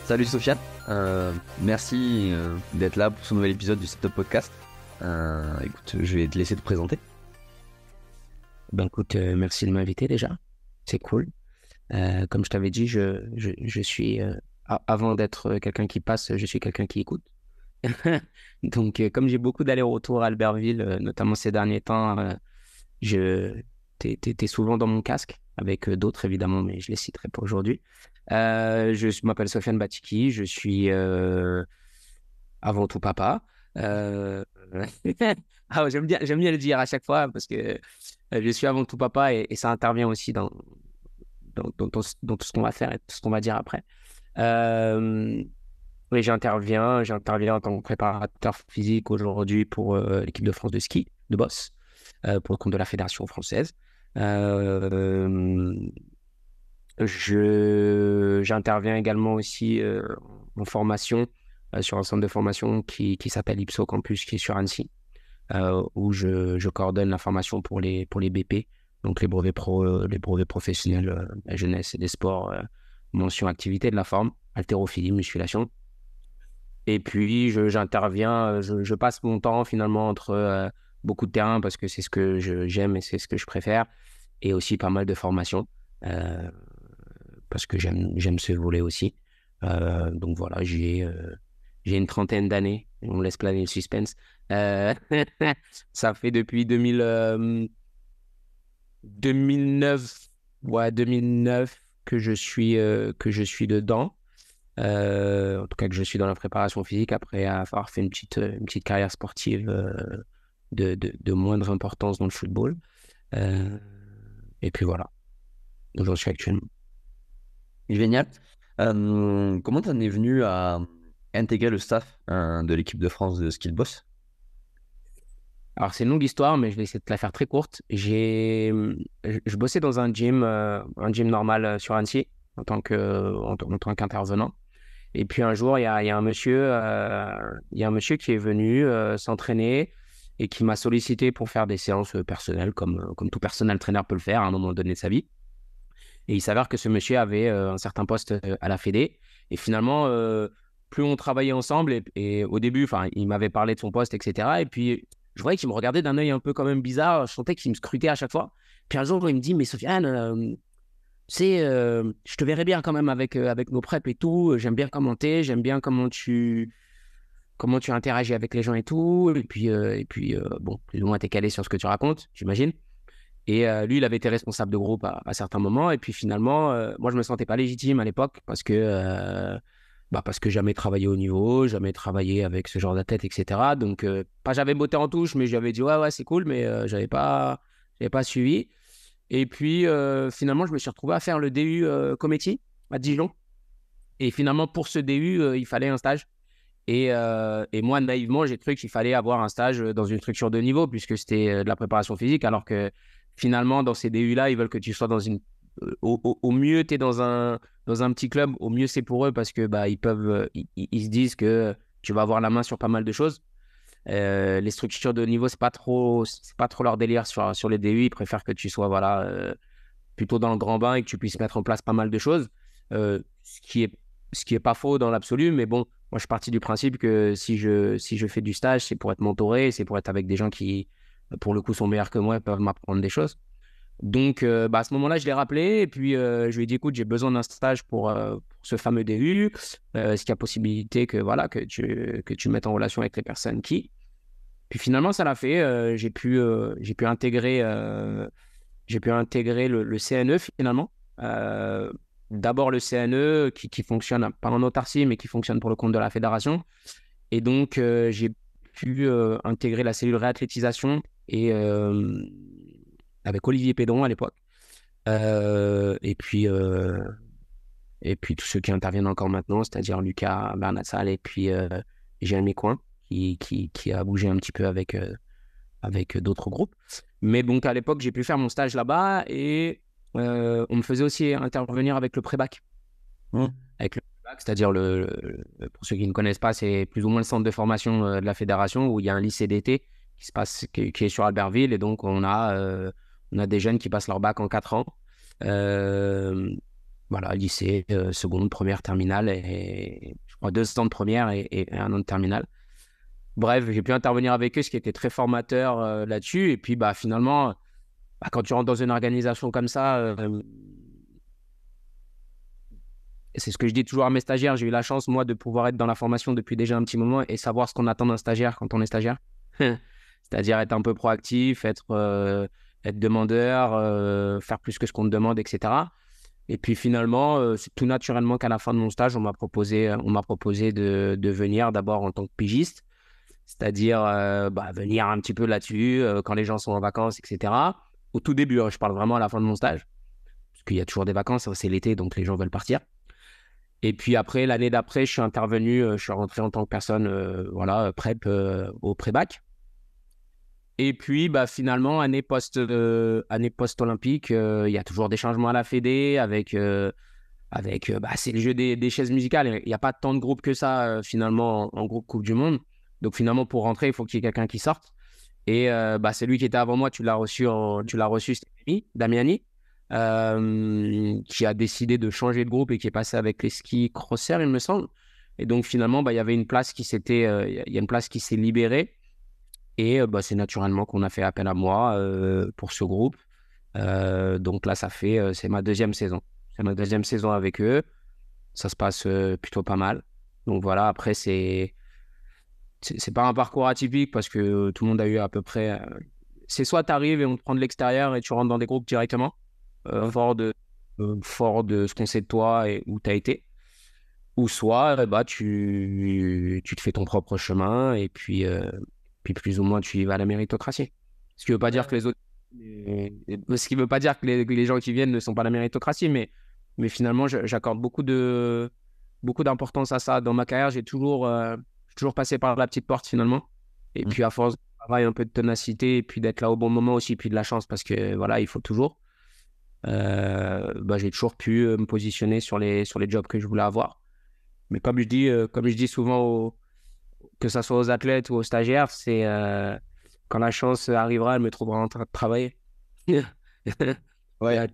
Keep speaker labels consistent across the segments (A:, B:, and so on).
A: Salut Sofiane. Merci d'être là pour ce nouvel épisode du Setup Podcast. Écoute, je vais te laisser te présenter.
B: Ben écoute, merci de m'inviter déjà. C'est cool. Comme je t'avais dit, je suis, avant d'être quelqu'un qui passe, je suis quelqu'un qui écoute. Donc, comme j'ai beaucoup d'allers-retours à Albertville, notamment ces derniers temps, t'es souvent dans mon casque, avec d'autres évidemment, mais je les citerai pas aujourd'hui. Je m'appelle Sofiane Batiki, je suis avant tout papa. Euh, j'aime bien le dire à chaque fois parce que je suis avant tout papa et ça intervient aussi dans tout ce qu'on va faire et tout ce qu'on va dire après. Euh, oui, j'interviens en tant que préparateur physique aujourd'hui pour l'équipe de France de ski, de boss, pour le compte de la Fédération française. Euh, J'interviens également aussi en formation sur un centre de formation qui s'appelle Ipso Campus, qui est sur Annecy, où je coordonne la formation pour les BP, donc les brevets professionnels de la jeunesse et des sports, mention activité de la forme, haltérophilie, musculation. Et puis, j'interviens, je passe mon temps finalement entre beaucoup de terrain parce que c'est ce que j'aime et c'est ce que je préfère, et aussi pas mal de formations euh, parce que j'aime ce volet aussi. Donc voilà, j'ai une trentaine d'années, on me laisse planer le suspense. Euh, Ça fait depuis 2009, ouais, 2009 que je suis dedans. En tout cas, que je suis dans la préparation physique après avoir fait une petite carrière sportive de moindre importance dans le football. Euh, et puis voilà, où j'en suis actuellement.
A: Génial. Comment t'en es venu à intégrer le staff de l'équipe de France de ski de boss?
B: Alors, c'est une longue histoire, mais je vais essayer de te la faire très courte. Je bossais dans un gym normal sur Annecy en tant qu'intervenant. Et puis un jour, il y a un monsieur, il y a un monsieur qui est venu s'entraîner et qui m'a sollicité pour faire des séances personnelles, comme tout personnel trainer peut le faire à un moment donné de sa vie. Et il s'avère que ce monsieur avait un certain poste à la Fédé. Et finalement, plus on travaillait ensemble, et au début, enfin, il m'avait parlé de son poste, etc. Et puis, je voyais qu'il me regardait d'un œil un peu quand même bizarre. Je sentais qu'il me scrutait à chaque fois. Puis un jour, il me dit, mais Sofiane, je te verrais bien quand même avec nos preps et tout. J'aime bien commenter, j'aime bien comment tu interagis avec les gens et tout. Et puis bon, plus ou moins, t'es calé sur ce que tu racontes, j'imagine. Et lui, il avait été responsable de groupe à certains moments. Et puis finalement, moi, je me sentais pas légitime à l'époque parce que jamais travaillé au niveau, jamais travaillé avec ce genre d'athlète, etc. Donc, pas j'avais botté en touche, mais j'avais dit, ouais, c'est cool, mais j'avais pas suivi. Et puis, finalement, je me suis retrouvé à faire le DU Cometti à Dijon. Et finalement, pour ce DU, il fallait un stage. Et moi, naïvement, j'ai cru qu'il fallait avoir un stage dans une structure de niveau, puisque c'était de la préparation physique, alors que finalement, dans ces DU-là, ils veulent que tu sois dans une... au mieux, tu es dans un petit club, au mieux, c'est pour eux, parce que bah, ils peuvent, ils se disent que tu vas avoir la main sur pas mal de choses. Les structures de niveau, c'est pas trop leur délire sur les DU. Ils préfèrent que tu sois voilà, plutôt dans le grand bain et que tu puisses mettre en place pas mal de choses. Euh, ce qui est, ce qui est pas faux dans l'absolu, mais bon, moi je suis parti du principe que si je fais du stage, c'est pour être mentoré, c'est pour être avec des gens qui, pour le coup, sont meilleurs que moi et peuvent m'apprendre des choses. Donc, à ce moment-là, je l'ai rappelé et puis je lui ai dit, écoute, j'ai besoin d'un stage pour ce fameux DU. Est-ce qu'il y a possibilité que, voilà, que tu mettes en relation avec les personnes qui. Puis finalement, ça l'a fait. J'ai pu intégrer le CNE finalement. Euh, D'abord le CNE qui fonctionne pas en autarcie, mais qui fonctionne pour le compte de la fédération. Et donc, j'ai pu intégrer la cellule réathlétisation et avec Olivier Pédron à l'époque. Euh, et puis, euh, et puis tous ceux qui interviennent encore maintenant, c'est-à-dire Lucas Bernassal et puis Jérémy Coin, qui a bougé un petit peu avec d'autres groupes. Mais donc à l'époque, j'ai pu faire mon stage là-bas et on me faisait aussi intervenir avec le pré-bac.
A: Hmm.
B: Avec le pré-bac, c'est-à-dire pour ceux qui ne connaissent pas, c'est plus ou moins le centre de formation de la fédération où il y a un lycée d'été qui est sur Albertville et donc on a des jeunes qui passent leur bac en 4 ans. Euh, Voilà, lycée, seconde, première, terminale, et je crois 2 ans de première et 1 an de terminale. Bref, j'ai pu intervenir avec eux, ce qui était très formateur là-dessus. Et puis, bah, finalement, bah, quand tu rentres dans une organisation comme ça, c'est ce que je dis toujours à mes stagiaires. J'ai eu la chance, moi, de pouvoir être dans la formation depuis déjà un petit moment et savoir ce qu'on attend d'un stagiaire quand on est stagiaire. C'est-à-dire être un peu proactif, être demandeur, faire plus que ce qu'on te demande, etc. Et puis finalement, c'est tout naturellement qu'à la fin de mon stage, on m'a proposé de venir d'abord en tant que pigiste, c'est-à-dire bah, venir un petit peu là-dessus quand les gens sont en vacances, etc. Au tout début, hein, je parle vraiment à la fin de mon stage, parce qu'il y a toujours des vacances, hein, c'est l'été, donc les gens veulent partir. Et puis après, l'année d'après, je suis intervenu, je suis rentré en tant que personne voilà, prep au pré-bac. Et puis bah, finalement, année post-olympique, il y a toujours des changements à la Fédé bah, c'est le jeu des chaises musicales. Il n'y a pas tant de groupes que ça finalement en groupe Coupe du Monde. Donc finalement, pour rentrer, il faut qu'il y ait quelqu'un qui sorte. Et bah, c'est lui qui était avant moi, tu l'as reçu, c'était Damiani, qui a décidé de changer de groupe et qui est passé avec les skis crossers, il me semble. Et donc finalement, bah, il y avait une place il y a une place qui s'est libérée. Et bah, c'est naturellement qu'on a fait appel à moi pour ce groupe. Donc là, c'est ma deuxième saison. C'est ma deuxième saison avec eux. Ça se passe plutôt pas mal. Donc voilà, après, c'est pas un parcours atypique parce que tout le monde a eu à peu près. C'est soit tu arrives et on te prend de l'extérieur et tu rentres dans des groupes directement, fort de ce qu'on sait de toi et où tu as été. Ou soit bah, tu te fais ton propre chemin et puis plus ou moins tu y vas à la méritocratie. Ce qui veut pas dire que les autres. Ce qui veut pas dire que les gens qui viennent ne sont pas la méritocratie, mais finalement, j'accorde beaucoup d'importance à ça. Dans ma carrière, j'ai toujours passé par la petite porte finalement. Et
A: Mm.
B: puis, à force de travail, un peu de ténacité, et puis d'être là au bon moment aussi, puis de la chance, parce que voilà, il faut toujours. Bah, j'ai toujours pu me positionner sur les jobs que je voulais avoir. Mais comme je dis souvent, que ce soit aux athlètes ou aux stagiaires, c'est quand la chance arrivera, elle me trouvera en train de travailler.
A: Ouais,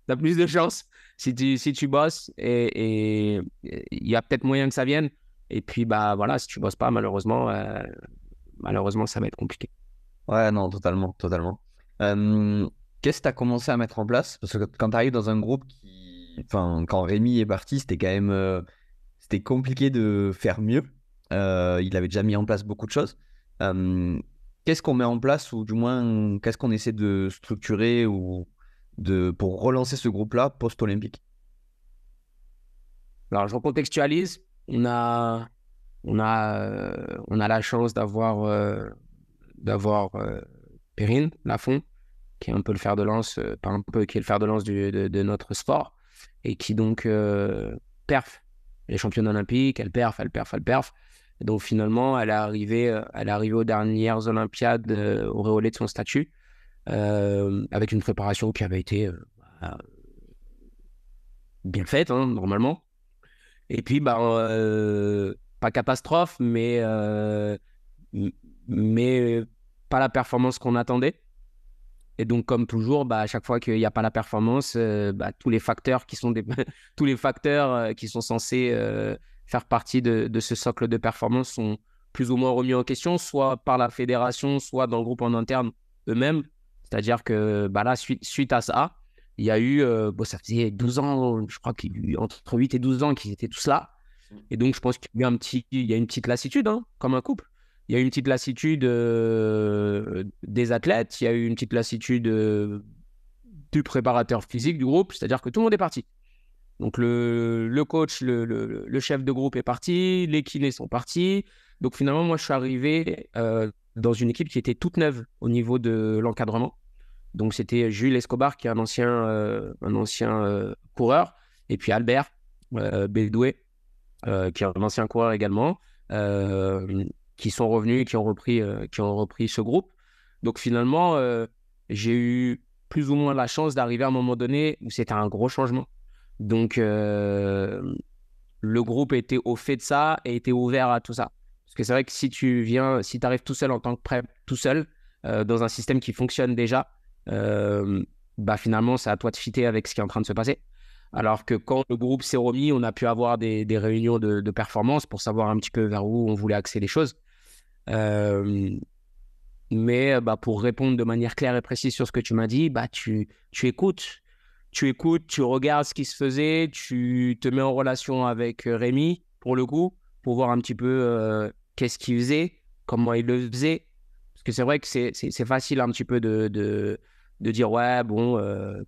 B: T'as plus de chance si tu bosses et il y a peut-être moyen que ça vienne. Et puis, bah voilà, si tu bosses pas, malheureusement, ça va être compliqué.
A: ouais, non, totalement, totalement. Euh, Qu'est-ce que tu as commencé à mettre en place? Parce que quand tu arrives dans un groupe enfin, quand Rémi est parti, c'était quand même, c'était compliqué de faire mieux. Il avait déjà mis en place beaucoup de choses. Euh, Qu'est-ce qu'on met en place ou du moins, qu'est-ce qu'on essaie de structurer pour relancer ce groupe-là post-olympique?
B: Alors, je recontextualise. On a la chance d'avoir Perrine Lafont, qui est un peu le fer de lance, pas un peu, qui est le fer de lance de notre sport, et qui donc perf les championnats olympiques, elle perf, elle perf, elle perf. Et donc finalement, elle est arrivée aux dernières Olympiades auréolée de son statut, avec une préparation qui avait été bah, bien faite, hein, normalement. Et puis, bah, pas catastrophe, m- mais pas la performance qu'on attendait. Et donc, comme toujours, bah, à chaque fois qu'il n'y a pas la performance, bah, tous les facteurs qui sont tous les facteurs qui sont censés faire partie de ce socle de performance sont plus ou moins remis en question, soit par la fédération, soit dans le groupe en interne eux-mêmes. C'est-à-dire que bah, là, suite à ça, il y a eu, bon, ça faisait 12 ans, je crois qu'il y a eu entre 8 et 12 ans qu'ils étaient tous là. Et donc, je pense qu'il y a une petite lassitude, hein, comme un couple. Il y a eu une petite lassitude des athlètes, il y a eu une petite lassitude du préparateur physique du groupe, c'est-à-dire que tout le monde est parti. Donc le coach, le chef de groupe est parti, les kinés sont partis. Donc finalement, moi, je suis arrivé dans une équipe qui était toute neuve au niveau de l'encadrement. Donc c'était Jules Escobar, qui est un ancien coureur, et puis Albert Bédoué, qui est un ancien coureur également, euh, qui sont revenus et qui ont repris ce groupe. Donc finalement, j'ai eu plus ou moins la chance d'arriver à un moment donné où c'était un gros changement. Donc le groupe était au fait de ça et était ouvert à tout ça. Parce que c'est vrai que si tu arrives tout seul en tant que prep, tout seul, dans un système qui fonctionne déjà, bah finalement, c'est à toi de fitter avec ce qui est en train de se passer. Alors que quand le groupe s'est remis, on a pu avoir des réunions de performance pour savoir un petit peu vers où on voulait axer les choses. Euh, mais pour répondre de manière claire et précise sur ce que tu m'as dit, tu écoutes. Tu écoutes, tu regardes ce qui se faisait, tu te mets en relation avec Rémi, pour le coup, pour voir un petit peu qu'est-ce qu'il faisait, comment il le faisait. Parce que c'est vrai que c'est facile un petit peu de dire, ouais, bon,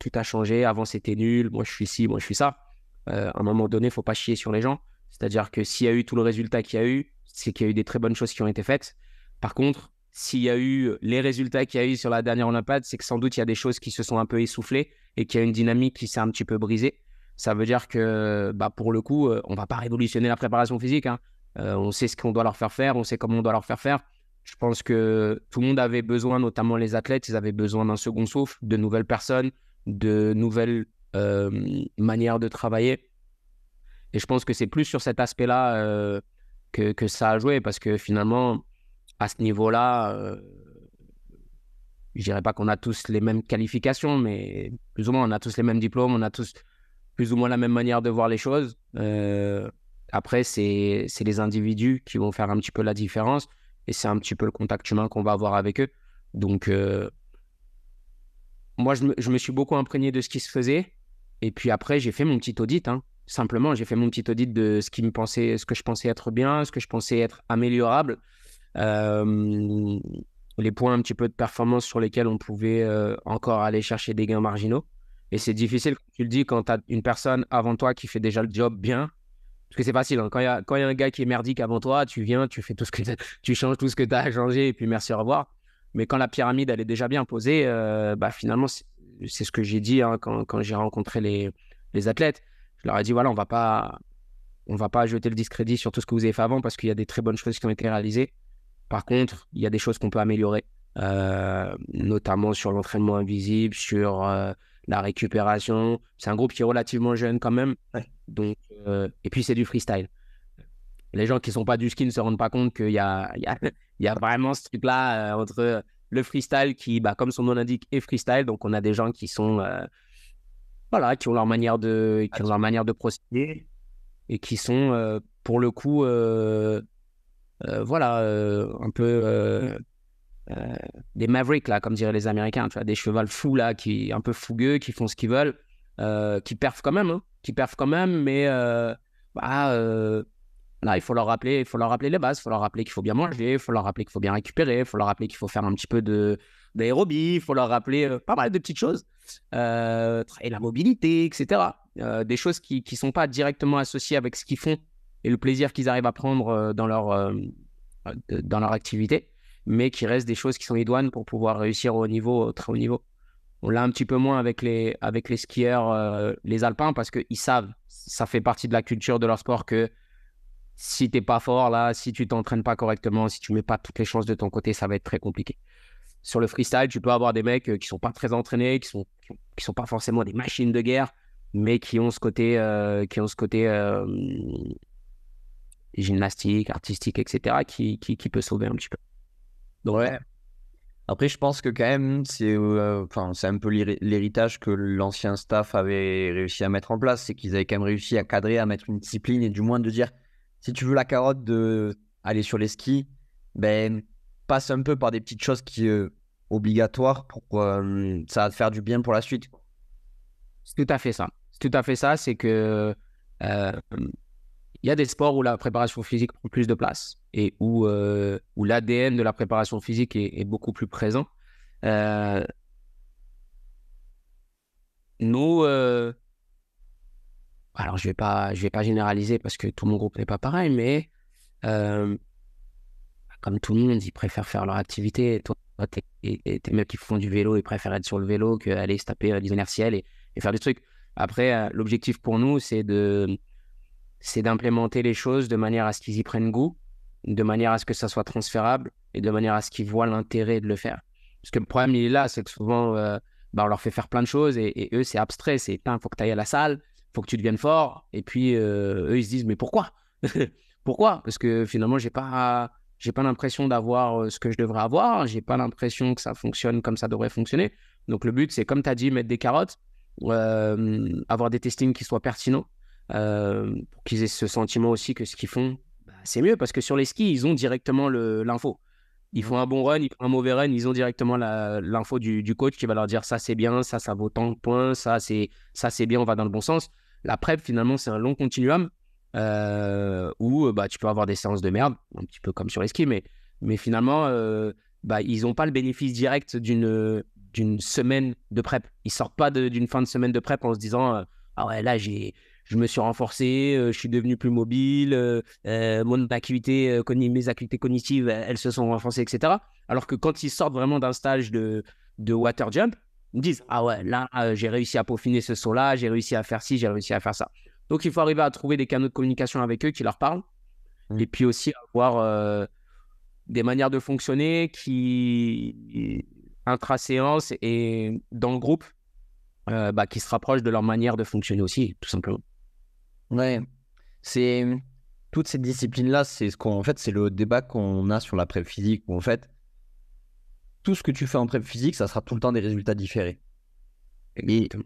B: tout a changé, avant c'était nul, moi je suis ci, moi je suis ça. À un moment donné, il ne faut pas chier sur les gens. C'est-à-dire que s'il y a eu tout le résultat qu'il y a eu, c'est qu'il y a eu des très bonnes choses qui ont été faites. Par contre, s'il y a eu les résultats qu'il y a eu sur la dernière Olympiade, c'est que sans doute il y a des choses qui se sont un peu essoufflées et qu'il y a une dynamique qui s'est un petit peu brisée. Ça veut dire que pour le coup, on ne va pas révolutionner la préparation physique, hein. On sait ce qu'on doit leur faire faire, on sait comment on doit leur faire faire. Je pense que tout le monde avait besoin, notamment les athlètes, ils avaient besoin d'un second souffle, de nouvelles personnes, de nouvelles manières de travailler. Et je pense que c'est plus sur cet aspect-là que ça a joué parce que finalement, à ce niveau-là, je dirais pas qu'on a tous les mêmes qualifications, mais plus ou moins, on a tous les mêmes diplômes, on a tous plus ou moins la même manière de voir les choses. Après, c'est les individus qui vont faire un petit peu la différence et c'est un petit peu le contact humain qu'on va avoir avec eux. Donc, moi, je me suis beaucoup imprégné de ce qui se faisait et puis après, j'ai fait mon petit audit, hein. Simplement, j'ai fait mon petit audit de ce que je pensais être bien, ce que je pensais être améliorable. Euh, les points un petit peu de performance sur lesquels on pouvait encore aller chercher des gains marginaux. Et c'est difficile, comme tu le dis, quand tu as une personne avant toi qui fait déjà le job bien. Parce que c'est facile, hein. Quand il y a un gars qui est merdique avant toi, tu viens, tu fais tout ce que tu changes tout ce que tu as à changer et puis merci, au revoir. Mais quand la pyramide, elle est déjà bien posée, finalement, c'est ce que j'ai dit, hein, quand j'ai rencontré les athlètes. Je leur ai dit, voilà, on va pas jeter le discrédit sur tout ce que vous avez fait avant parce qu'il y a des très bonnes choses qui ont été réalisées. Par contre, il y a des choses qu'on peut améliorer, notamment sur l'entraînement invisible, sur la récupération. C'est un groupe qui est relativement jeune quand même.
A: Ouais.
B: Donc, et puis, c'est du freestyle. Les gens qui ne sont pas du ski ne se rendent pas compte qu'il y a, il y a vraiment ce truc-là entre le freestyle qui, comme son nom l'indique, est freestyle. Donc, on a des gens qui sont, voilà, qui ont leur manière qui ont leur manière de procéder et qui sont, pour le coup, voilà, un peu des mavericks, là, comme diraient les Américains, tu vois, des chevals fous, là, qui un peu fougueux, qui font ce qu'ils veulent, qui perfent quand même, hein, qui perfent quand même, mais là, il faut leur rappeler les bases, il faut leur rappeler qu'il faut bien manger, il faut leur rappeler qu'il faut bien récupérer, il faut leur rappeler qu'il faut faire un petit peu d'aérobie, il faut leur rappeler pas mal de petites choses, travailler la mobilité, etc. Des choses qui ne sont pas directement associées avec ce qu'ils font et le plaisir qu'ils arrivent à prendre dans leur activité, mais qui restent des choses qui sont idoines pour pouvoir réussir au très haut niveau. On l'a un petit peu moins avec les skieurs, les alpins, parce qu'ils savent, ça fait partie de la culture de leur sport que si t'es pas fort là, si tu t'entraînes pas correctement, si tu mets pas toutes les chances de ton côté, ça va être très compliqué. Sur le freestyle, tu peux avoir des mecs qui sont pas très entraînés, qui sont pas forcément des machines de guerre, mais qui ont ce côté, gymnastique, artistique, etc., qui peut sauver un petit peu. Donc,
A: Ouais. Après, je pense que quand même, c'est un peu l'héritage que l'ancien staff avait réussi à mettre en place. C'est qu'ils avaient quand même réussi à cadrer, à mettre une discipline et du moins de dire, si tu veux la carotte de aller sur les skis, ben, passe un peu par des petites choses qui obligatoires pour ça va te faire du bien pour la suite.
B: c'est tout à fait ça. C'est tout à fait ça, c'est que euh, il y a des sports où la préparation physique prend plus de place et où l'ADN de la préparation physique est beaucoup plus présent. Euh, nous, alors je vais pas généraliser parce que tout mon groupe n'est pas pareil, mais euh, comme tout le monde, ils préfèrent faire leur activité. Toi, tes mecs qui font du vélo, ils préfèrent être sur le vélo qu'aller se taper des inertiels et faire des trucs. Après, l'objectif pour nous, c'est d'implémenter les choses de manière à ce qu'ils y prennent goût, de manière à ce que ça soit transférable et de manière à ce qu'ils voient l'intérêt de le faire. Parce que le problème, il est là, c'est que souvent, on leur fait faire plein de choses et eux, c'est abstrait. C'est, il faut que tu ailles à la salle, il faut que tu deviennes fort. Et puis, eux, ils se disent, mais pourquoi? Pourquoi? Parce que finalement, j'ai pas l'impression d'avoir ce que je devrais avoir. J'ai pas l'impression que ça fonctionne comme ça devrait fonctionner. Donc, le but, c'est, comme tu as dit, mettre des carottes. avoir des testings qui soient pertinents, pour qu'ils aient ce sentiment aussi que ce qu'ils font, bah, c'est mieux parce que sur les skis, ils ont directement l'info. Ils font un bon run, ils font un mauvais run, ils ont directement l'info du coach qui va leur dire ça c'est bien, ça vaut tant de points, ça c'est bien, on va dans le bon sens. La prep, finalement, c'est un long continuum où bah, tu peux avoir des séances de merde, un petit peu comme sur les skis, mais finalement, bah, ils n'ont pas le bénéfice direct d'une semaine de prep. Ils sortent pas d'une fin de semaine de prep en se disant ah ouais, là, je me suis renforcé, je suis devenu plus mobile, mes activités cognitives, elles se sont renforcées, etc. Alors que quand ils sortent vraiment d'un stage de water jump, ils me disent ah ouais, là, j'ai réussi à peaufiner ce saut-là, j'ai réussi à faire ci, j'ai réussi à faire ça. Donc, il faut arriver à trouver des canaux de communication avec eux qui leur parlent
A: Mm.
B: et puis aussi avoir des manières de fonctionner qui, intra-séance et dans le groupe, bah, qui se rapprochent de leur manière de fonctionner aussi, tout simplement.
A: Ouais, c'est toutes ces disciplines-là, c'est ce qu'on en fait, c'est le débat qu'on a sur la prep physique où en fait, tout ce que tu fais en prep physique, ça sera tout le temps des résultats différés. Et,
B: Exactement.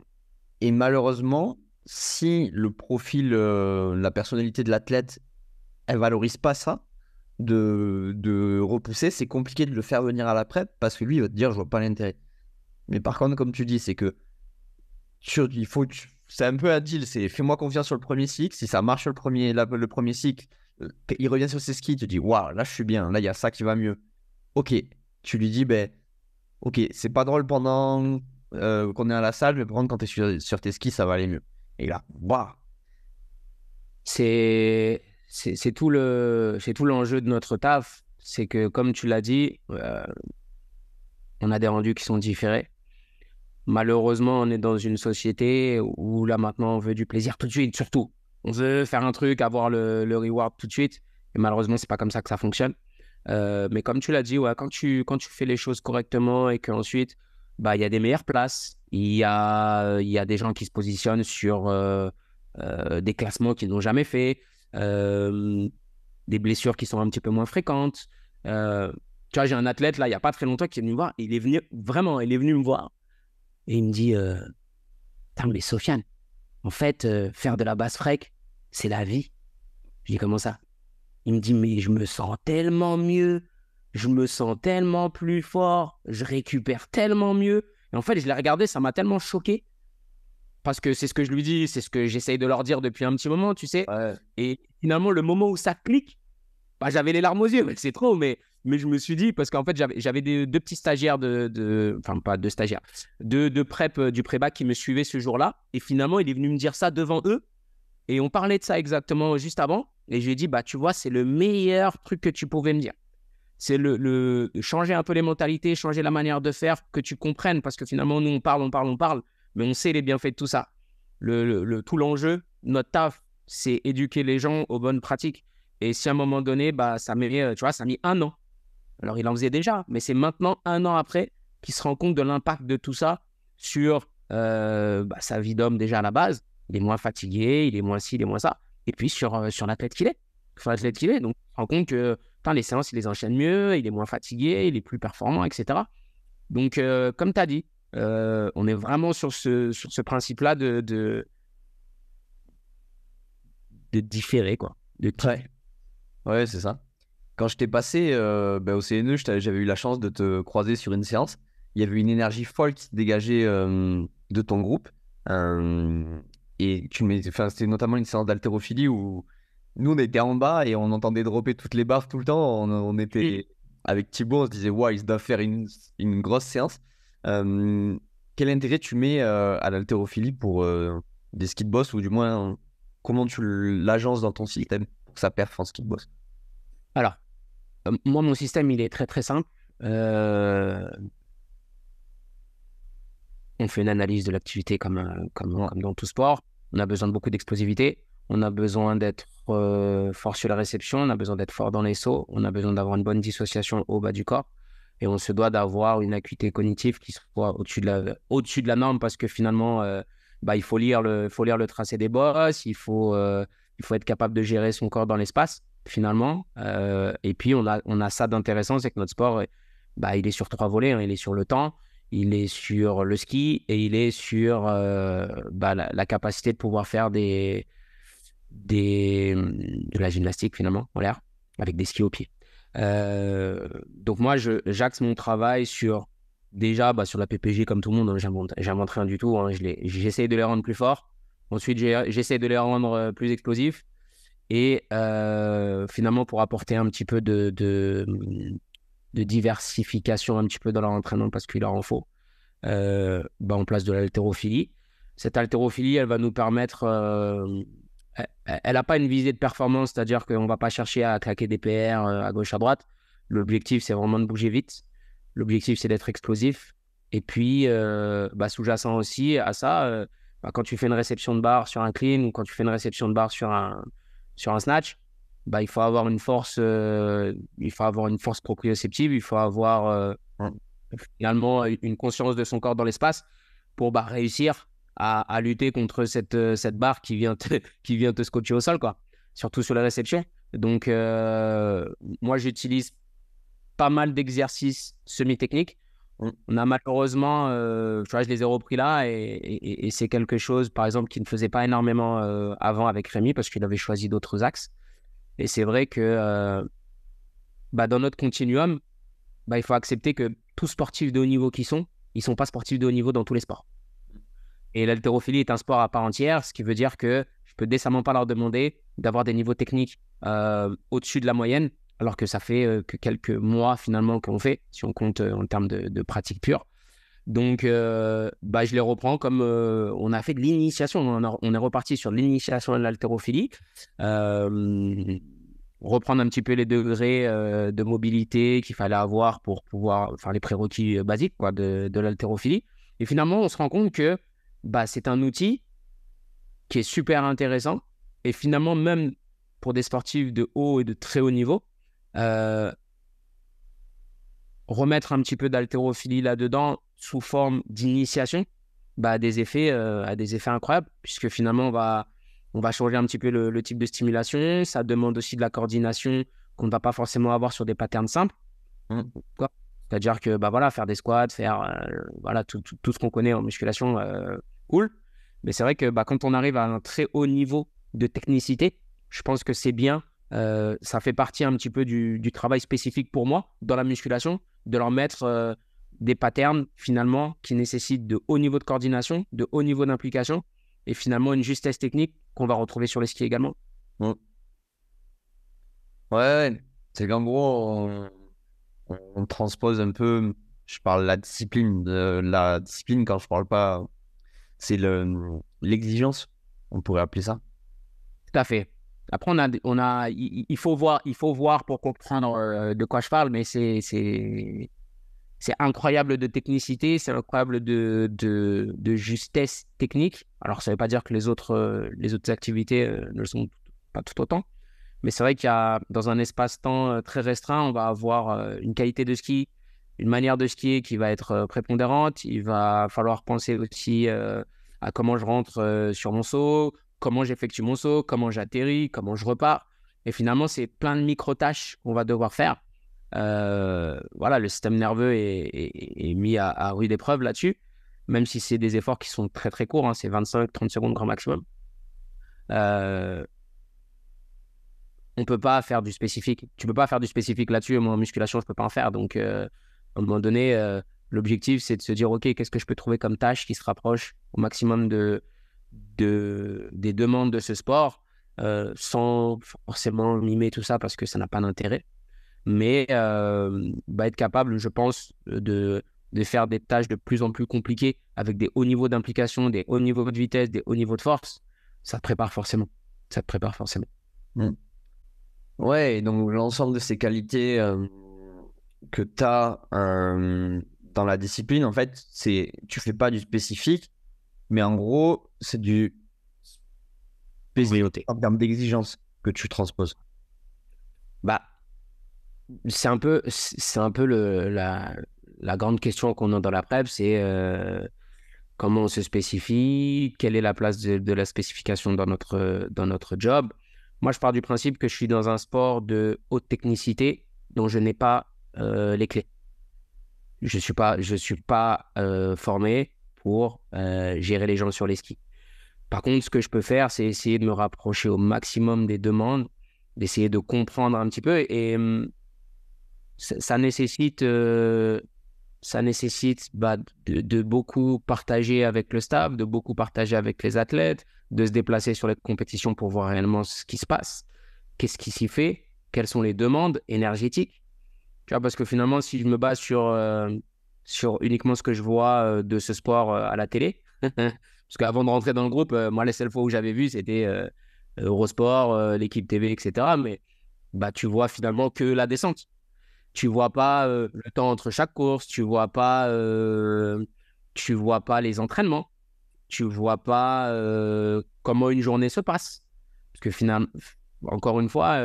A: et malheureusement, si le profil, la personnalité de l'athlète, elle valorise pas ça, de repousser, c'est compliqué de le faire venir à la prep parce que lui, il va te dire, je vois pas l'intérêt. Mais par contre, comme tu dis, c'est que c'est un peu un deal, c'est fais-moi confiance sur le premier cycle. Si ça marche sur le premier cycle, il revient sur ses skis, il te dit, waouh, là je suis bien, là il y a ça qui va mieux. Ok, tu lui dis, ben, ok, c'est pas drôle pendant qu'on est à la salle, mais par contre, quand tu es sur tes skis, ça va aller mieux. Et là, waouh,
B: C'est tout l'enjeu de notre taf. C'est que, comme tu l'as dit, on a des rendus qui sont différés. Malheureusement, on est dans une société où là maintenant, on veut du plaisir tout de suite, surtout. On veut faire un truc, avoir le reward tout de suite. Et malheureusement, c'est pas comme ça que ça fonctionne. Mais comme tu l'as dit, ouais, quand tu fais les choses correctement et qu'ensuite, bah, il y a des meilleures places, il y a des gens qui se positionnent sur des classements qu'ils n'ont jamais fait, euh, des blessures qui sont un petit peu moins fréquentes. Tu vois, j'ai un athlète là, il n'y a pas très longtemps qui est venu me voir. Il est venu, vraiment, il est venu me voir et il me dit putain, mais Sofiane, en fait, faire de la basse frec, c'est la vie. Je dis comment ça? Il me dit, mais je me sens tellement mieux, je me sens tellement plus fort, je récupère tellement mieux. Et en fait, je l'ai regardé, ça m'a tellement choqué, parce que c'est ce que je lui dis, c'est ce que j'essaye de leur dire depuis un petit moment, tu sais.
A: ouais,
B: Et finalement, le moment où ça clique, bah, j'avais les larmes aux yeux, c'est trop, mais je me suis dit, parce qu'en fait, j'avais deux petits stagiaires enfin, pas deux stagiaires, de prep du prébac qui me suivaient ce jour-là. Et finalement, il est venu me dire ça devant eux. Et on parlait de ça exactement juste avant. Et je lui ai dit, bah, tu vois, c'est le meilleur truc que tu pouvais me dire. C'est changer un peu les mentalités, changer la manière de faire, que tu comprennes. Parce que finalement, nous, on parle, mais on sait les bienfaits de tout ça. Tout l'enjeu, notre taf, c'est éduquer les gens aux bonnes pratiques. Et si à un moment donné, bah, tu vois, ça a mis 1 an. Alors, il en faisait déjà, mais c'est maintenant, 1 an après, qu'il se rend compte de l'impact de tout ça sur bah, sa vie d'homme déjà à la base. Il est moins fatigué, il est moins ci, il est moins ça. Et puis sur l'athlète qu'il est. Sur l'athlète qu'il est. Donc, il se rend compte que putain, les séances, il les enchaîne mieux, il est moins fatigué, il est plus performant, etc. Donc, comme tu as dit, on est vraiment sur ce principe-là de différer, quoi.
A: ouais, ouais, c'est ça. Quand je t'ai passé au CNE, j'avais eu la chance de te croiser sur une séance. Il y avait une énergie folle qui se dégageait de ton groupe. Euh, et enfin, c'était notamment une séance d'haltérophilie où nous, on était en bas et on entendait dropper toutes les barres tout le temps. On
B: Mm.
A: était avec Thibaut, on se disait, ouais, il doit faire une grosse séance. Euh, Quel intérêt tu mets à l'haltérophilie pour des skid boss ou du moins, comment tu l'agences dans ton système pour que ça perf en skid boss?
B: Alors, moi, mon système, il est très, très simple. Euh, on fait une analyse de l'activité comme dans tout sport. On a besoin de beaucoup d'explosivité. On a besoin d'être fort sur la réception. On a besoin d'être fort dans les sauts. On a besoin d'avoir une bonne dissociation au bas du corps. Et on se doit d'avoir une acuité cognitive qui soit au-dessus de la norme parce que finalement, bah, faut lire le tracé des bosses. Il faut être capable de gérer son corps dans l'espace, finalement. Et puis, on a ça d'intéressant, c'est que notre sport, bah, il est sur 3 volets, hein. Il est sur le temps, il est sur le ski et il est sur la capacité de pouvoir faire de la gymnastique finalement en l'air avec des skis au pied. Donc moi, j'axe mon travail sur déjà sur la PPG comme tout le monde. Hein, j'invente rien du tout. Hein, j'essaie de les rendre plus forts. Ensuite, j'essaie de les rendre plus explosifs. Et finalement, pour apporter un petit peu de diversification un petit peu dans leur entraînement parce qu'il leur en faut, on place de l'haltérophilie. Cette haltérophilie, elle va nous permettre... elle n'a pas une visée de performance, c'est-à-dire qu'on ne va pas chercher à claquer des PR à gauche, à droite. L'objectif, c'est vraiment de bouger vite. L'objectif, c'est d'être explosif. Et puis, sous-jacent aussi à ça, quand tu fais une réception de barre sur un clean ou quand tu fais une réception de barre sur un snatch, il faut avoir une force, proprioceptive, il faut avoir finalement une conscience de son corps dans l'espace pour réussir à lutter contre cette barre qui vient te scotcher au sol, quoi. Surtout sur les réceptions. Donc, moi, j'utilise pas mal d'exercices semi-techniques. On a malheureusement, je les ai repris là et c'est quelque chose, par exemple, qui ne faisait pas énormément avant avec Rémi parce qu'il avait choisi d'autres axes. Et c'est vrai que dans notre continuum, il faut accepter que tous sportifs de haut niveau ils ne sont pas sportifs de haut niveau dans tous les sports. Et l'haltérophilie est un sport à part entière, ce qui veut dire que je peux décemment pas leur demander d'avoir des niveaux techniques au-dessus de la moyenne, alors que ça fait que quelques mois finalement qu'on fait, si on compte en termes de pratique pure. Donc, je les reprends comme on a fait de l'initiation. On est reparti sur l'initiation à l'haltérophilie. Reprendre un petit peu les degrés de mobilité qu'il fallait avoir pour pouvoir faire les prérequis basiques de l'haltérophilie. Et finalement, on se rend compte que c'est un outil qui est super intéressant. Et finalement, même pour des sportifs de haut et de très haut niveau, remettre un petit peu d'haltérophilie là-dedans sous forme d'initiation a des effets incroyables, puisque finalement, on va changer un petit peu le type de stimulation. Ça demande aussi de la coordination qu'on ne va pas forcément avoir sur des patterns simples. C'est-à-dire que faire des squats, faire tout ce qu'on connaît en musculation, cool. Mais c'est vrai que quand on arrive à un très haut niveau de technicité, je pense que c'est bien. Ça fait partie un petit peu du travail spécifique pour moi dans la musculation, de leur mettre des patterns finalement qui nécessitent de haut niveau de coordination, de haut niveau d'implication et finalement une justesse technique qu'on va retrouver sur les skis également.
A: Ouais, c'est qu'en gros, on transpose un peu, je parle de la discipline, quand je parle pas, c'est l'exigence, on pourrait appeler ça.
B: Tout à fait. Après, il faut voir pour comprendre de quoi je parle, mais c'est incroyable de technicité, c'est incroyable de justesse technique. Alors, ça ne veut pas dire que les autres activités ne le sont pas tout autant, mais c'est vrai qu'il y a, dans un espace-temps très restreint, on va avoir une qualité de ski, une manière de skier qui va être prépondérante. Il va falloir penser aussi à comment je rentre sur mon saut, comment j'effectue mon saut, comment j'atterris, comment je repars. Et finalement, c'est plein de micro-tâches qu'on va devoir faire. Le système nerveux est mis à rude épreuve là-dessus, même si c'est des efforts qui sont très très courts, hein, c'est 25-30 secondes grand maximum. On peut pas faire du spécifique. Tu peux pas faire du spécifique là-dessus. Moi, en musculation, je peux pas en faire. Donc, à un moment donné, l'objectif, c'est de se dire, OK, qu'est-ce que je peux trouver comme tâche qui se rapproche au maximum des demandes de ce sport, sans forcément mimer tout ça parce que ça n'a pas d'intérêt. Mais être capable, je pense, de faire des tâches de plus en plus compliquées avec des hauts niveaux d'implication, des hauts niveaux de vitesse, des hauts niveaux de force, ça te prépare forcément.
A: Ouais, et donc l'ensemble de ces qualités que tu as dans la discipline, en fait, tu fais pas du spécifique, mais en gros, c'est du spécifique en termes d'exigence que tu transposes.
B: C'est un peu la grande question qu'on a dans la prep, c'est comment on se spécifie, quelle est la place de la spécification dans notre job. Moi, je pars du principe que je suis dans un sport de haute technicité dont je n'ai pas les clés. Je suis pas formé pour gérer les gens sur les skis. Par contre, ce que je peux faire, c'est essayer de me rapprocher au maximum des demandes, d'essayer de comprendre un petit peu. Et ça nécessite, bah, de beaucoup partager avec le staff, de beaucoup partager avec les athlètes, de se déplacer sur les compétitions pour voir réellement ce qui se passe, qu'est-ce qui s'y fait, quelles sont les demandes énergétiques. Tu vois, parce que finalement, si je me base sur uniquement ce que je vois de ce sport à la télé, parce qu'avant de rentrer dans le groupe, moi, les seules fois où j'avais vu, c'était Eurosport, l'équipe TV, etc. Mais bah, tu vois finalement que la descente. Tu vois pas le temps entre chaque course, tu vois pas les entraînements, tu vois pas comment une journée se passe. Parce que finalement, encore une fois,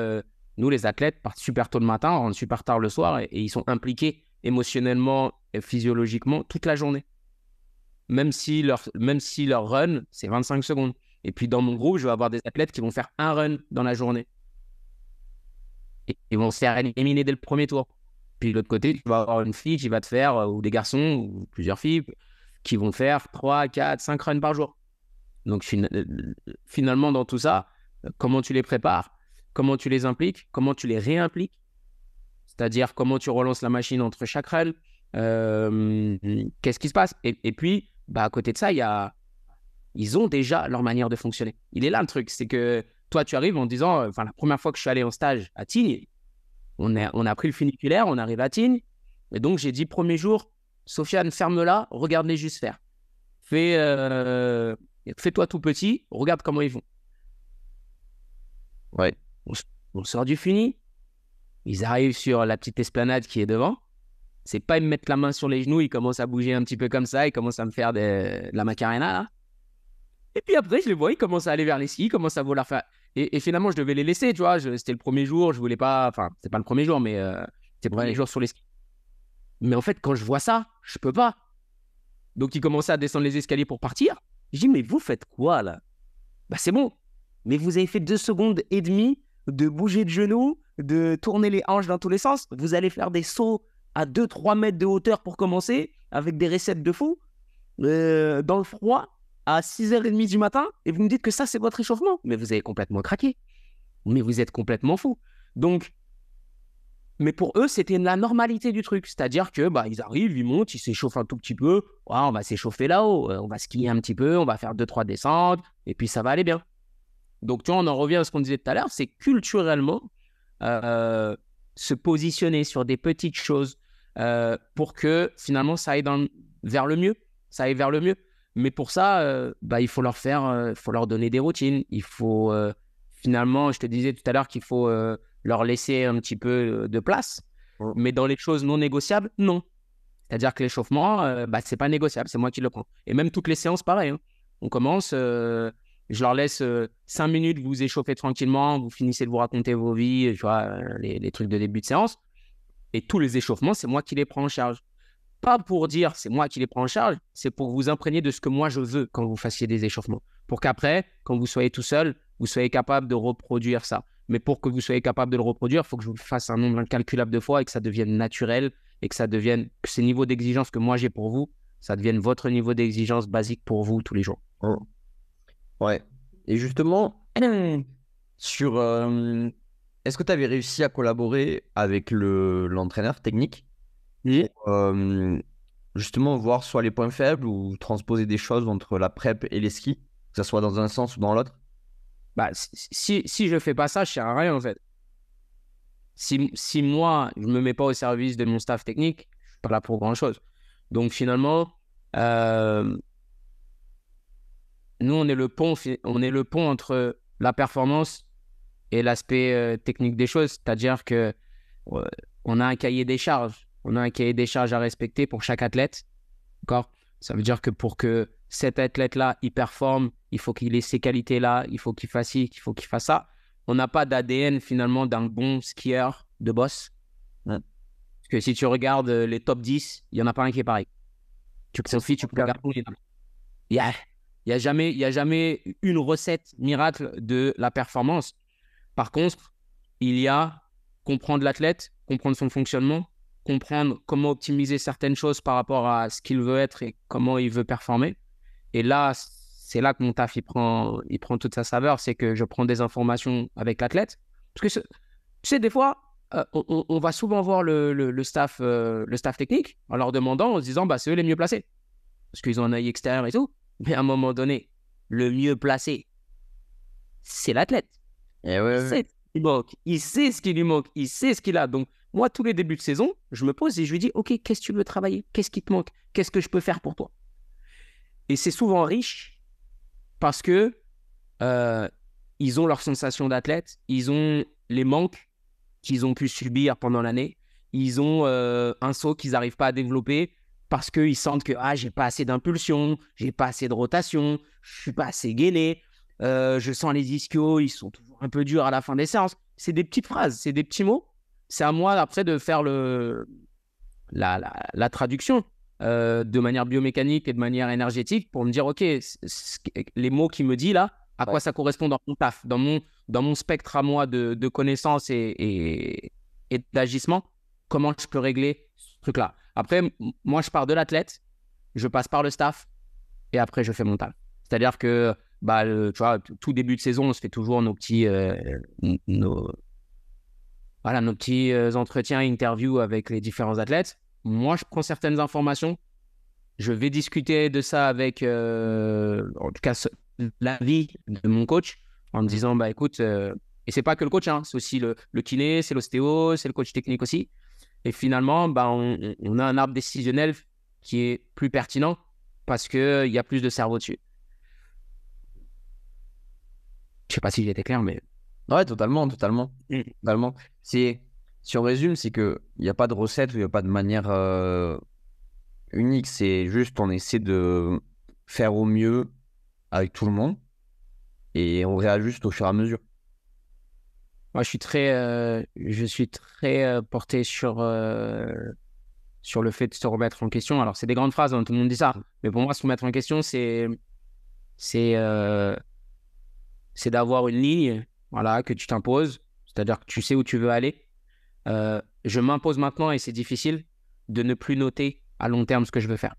B: nous les athlètes partent super tôt le matin, rentrent super tard le soir et ils sont impliqués émotionnellement et physiologiquement toute la journée. Même si leur run, c'est 25 secondes. Et puis dans mon groupe, je vais avoir des athlètes qui vont faire un run dans la journée. Et ils vont se faire éliminer dès le premier tour. Puis de l'autre côté, tu vas avoir une fille qui va te faire, ou des garçons, ou plusieurs filles, qui vont faire 3, 4, 5 runs par jour. Donc finalement, dans tout ça, comment tu les prépares, comment tu les impliques, comment tu les réimpliques, c'est-à-dire comment tu relances la machine entre chaque run, qu'est-ce qui se passe. Et puis, bah, à côté de ça, ils ont déjà leur manière de fonctionner. Il est là le truc, c'est que toi, tu arrives en disant, la première fois que je suis allé en stage à Tignes, on a pris le funiculaire, on arrive à Tignes, et donc j'ai dit premier jour, Sofiane, ferme-la, regarde-les juste faire. Fais-toi tout petit, regarde comment ils font.
A: Ouais.
B: On sort du funi, ils arrivent sur la petite esplanade qui est devant. C'est pas ils me mettent la main sur les genoux, ils commencent à bouger un petit peu comme ça, ils commencent à me faire de la macarena là. Et puis après, je les vois, ils commencent à aller vers les skis, ils commencent à vouloir faire. Et finalement, je devais les laisser, tu vois. C'était le premier jour, je voulais pas. Enfin, c'est pas le premier jour, mais c'était le premier jour sur les skis. Mais en fait, quand je vois ça, je peux pas. Donc, ils commençaient à descendre les escaliers pour partir. Je dis, mais vous faites quoi là? Bah, c'est bon. Mais vous avez fait 2 secondes et demie de bouger de genoux, de tourner les hanches dans tous les sens. Vous allez faire des sauts à 2-3 mètres de hauteur pour commencer, avec des recettes de fou, dans le froid, à 6h30 du matin, et vous me dites que ça, c'est votre échauffement. Mais vous avez complètement craqué. Mais vous êtes complètement fou. Donc, mais pour eux, c'était la normalité du truc. C'est-à-dire que bah, ils arrivent, ils montent, ils s'échauffent un tout petit peu. Ouais, on va s'échauffer là-haut, on va skier un petit peu, on va faire 2-3 descentes, et puis ça va aller bien. Donc, tu vois, on en revient à ce qu'on disait tout à l'heure, c'est culturellement euh, se positionner sur des petites choses pour que finalement ça aille vers le mieux. Ça aille vers le mieux. Mais pour ça, bah, il faut faut leur donner des routines. Il faut finalement, je te disais tout à l'heure qu'il faut leur laisser un petit peu de place. Mais dans les choses non négociables, non. C'est-à-dire que l'échauffement, bah, c'est pas négociable, c'est moi qui le prends. Et même toutes les séances, pareil. Hein. On commence, je leur laisse 5 minutes, vous échauffez tranquillement, vous finissez de vous raconter vos vies, tu vois, les trucs de début de séance. Et tous les échauffements, c'est moi qui les prends en charge. Pas pour dire c'est moi qui les prends en charge, c'est pour vous imprégner de ce que moi je veux quand vous fassiez des échauffements. Pour qu'après, quand vous soyez tout seul, vous soyez capable de reproduire ça. Mais pour que vous soyez capable de le reproduire, il faut que je vous le fasse un nombre incalculable de fois et que ça devienne naturel et que ça devienne, que ces niveaux d'exigence que moi j'ai pour vous, ça devienne votre niveau d'exigence basique pour vous tous les jours.
A: Ouais. Et justement, sur, est-ce que tu avais réussi à collaborer avec l'entraîneur technique
B: Oui.
A: pour justement voir soit les points faibles ou transposer des choses entre la prep et les skis, que ce soit dans un sens ou dans l'autre?
B: Bah, si je fais pas ça, je sers à rien en fait. Si moi, je me mets pas au service de mon staff technique, je suis pas là pour grand-chose. Donc finalement, euh, nous, on est le pont entre la performance et l'aspect technique des choses. C'est-à-dire que euh, on a un cahier des charges. On a un cahier des charges à respecter pour chaque athlète. D'accord? Ça veut dire que pour que cet athlète-là, il performe, il faut qu'il ait ces qualités-là, il faut qu'il fasse ci, il faut qu'il fasse ça. On n'a pas d'ADN finalement d'un bon skieur de boss.
A: Ouais.
B: Parce que si tu regardes les top 10, il n'y en a pas un qui est pareil. Tu confies, tu peux regarder. Il y a, il y a jamais une recette miracle de la performance. Par contre, il y a comprendre l'athlète, comprendre son fonctionnement comprendre comment optimiser certaines choses par rapport à ce qu'il veut être et comment il veut performer. Et là, c'est là que mon taf, il prend toute sa saveur. C'est que je prends des informations avec l'athlète. Parce que, tu sais, des fois, on va souvent voir le staff technique en leur demandant, en se disant, bah, c'est eux les mieux placés. Parce qu'ils ont un œil extérieur et tout. Mais à un moment donné, le mieux placé, c'est l'athlète.
A: Et
B: Il
A: ouais, ouais.
B: sait ce qu'il manque. Il sait ce qui lui manque. Il sait ce qu'il a. Donc, moi, tous les débuts de saison, je me pose et je lui dis, OK, qu'est-ce que tu veux travailler? Qu'est-ce qui te manque? Qu'est-ce que je peux faire pour toi? Et c'est souvent riche parce que ils ont leur sensation d'athlète, ils ont les manques qu'ils ont pu subir pendant l'année, ils ont un saut qu'ils n'arrivent pas à développer parce qu'ils sentent que j'ai pas assez d'impulsion, j'ai pas assez de rotation, je suis pas assez gainé, je sens les ischios, ils sont toujours un peu durs à la fin des séances. C'est des petites phrases, c'est des petits mots. C'est à moi après de faire la traduction de manière biomécanique et de manière énergétique pour me dire, OK, les mots qu'il me dit là, à quoi ça correspond dans mon taf, dans mon spectre à moi de connaissances et d'agissement, comment je peux régler ce truc-là. Après, moi, je pars de l'athlète, je passe par le staff et après, je fais mon taf. C'est-à-dire que, tu vois, tout début de saison, on se fait toujours nos petits, nos petits entretiens, interviews avec les différents athlètes. Moi, je prends certaines informations. Je vais discuter de ça avec, en tout cas, l'avis de mon coach en me disant, bah écoute, et c'est pas que le coach, hein, c'est aussi le kiné, c'est l'ostéo, c'est le coach technique aussi. Et finalement, on a un arbre décisionnel qui est plus pertinent parce qu'il y a plus de cerveau dessus. Je sais pas si j'ai été clair, mais...
A: Ouais, totalement. Si on résume, c'est qu'il n'y a pas de recette ou il n'y a pas de manière unique. C'est juste, on essaie de faire au mieux avec tout le monde et on réajuste au fur et à mesure.
B: Moi, je suis très porté sur le fait de se remettre en question. Alors, c'est des grandes phrases, hein, tout le monde dit ça. Mais pour moi, se remettre en question, c'est euh, c'est d'avoir une ligne, voilà, que tu t'imposes. C'est-à-dire que tu sais où tu veux aller. Je m'impose maintenant, et c'est difficile, de ne plus noter à long terme ce que je veux faire.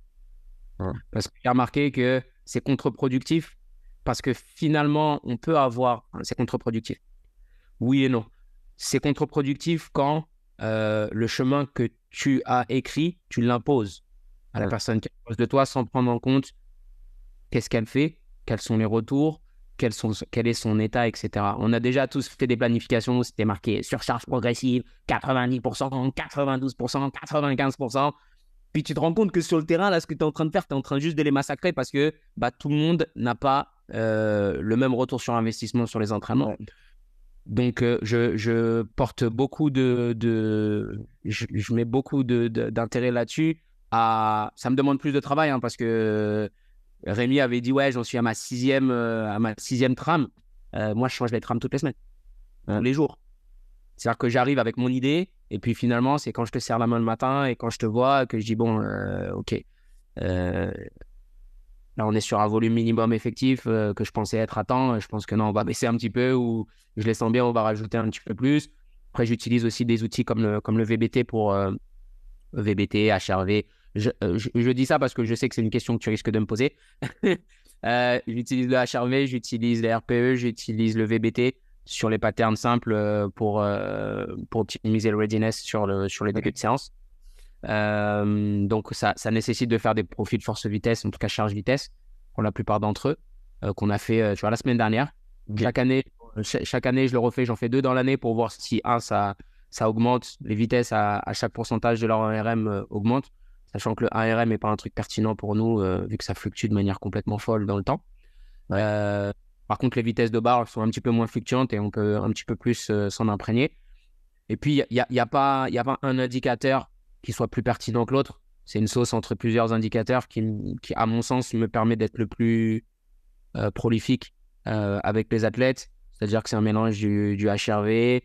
A: Ouais.
B: Parce que j'ai remarqué que c'est contre-productif. Parce que finalement, on peut avoir... C'est contre-productif. Oui et non. C'est contre-productif quand le chemin que tu as écrit, tu l'imposes à la
A: Ouais.
B: personne qui est en face de toi sans prendre en compte qu'est-ce qu'elle fait, quels sont les retours, quel est son état, etc. On a déjà tous fait des planifications où c'était marqué surcharge progressive, 90%, 92%, 95%. Puis tu te rends compte que sur le terrain, là, ce que tu es en train de faire, tu es en train juste de les massacrer parce que tout le monde n'a pas le même retour sur investissement sur les entraînements. Ouais. Donc, je porte beaucoup je mets beaucoup d'intérêt là-dessus. Ça me demande plus de travail hein, parce que Rémi avait dit, ouais, j'en suis à ma sixième trame. Moi, je change les trames toutes les semaines, tous les jours. C'est-à-dire que j'arrive avec mon idée et puis finalement, c'est quand je te serre la main le matin et quand je te vois que je dis, bon, OK. Là, on est sur un volume minimum effectif que je pensais être à temps. Je pense que non, on va baisser un petit peu ou je les sens bien, on va rajouter un petit peu plus. Après, j'utilise aussi des outils comme le VBT pour VBT, HRV. Je dis ça parce que je sais que c'est une question que tu risques de me poser. J'utilise le HRV, j'utilise les RPE, j'utilise le VBT sur les patterns simples pour optimiser le readiness sur les débuts de séance. Donc, ça nécessite de faire des profils force-vitesse, en tout cas charge-vitesse, pour la plupart d'entre eux, qu'on a fait tu vois, la semaine dernière. Chaque année, je le refais, j'en fais 2 dans l'année pour voir si, ça augmente, les vitesses à chaque pourcentage de leur ARM augmente, sachant que le ARM n'est pas un truc pertinent pour nous, vu que ça fluctue de manière complètement folle dans le temps. Ouais. Par contre, les vitesses de barre sont un petit peu moins fluctuantes et on peut un petit peu plus s'en imprégner. Et puis, il n'y a pas un indicateur qui soit plus pertinent que l'autre. C'est une sauce entre plusieurs indicateurs qui, à mon sens, me permet d'être le plus prolifique avec les athlètes. C'est-à-dire que c'est un mélange du HRV,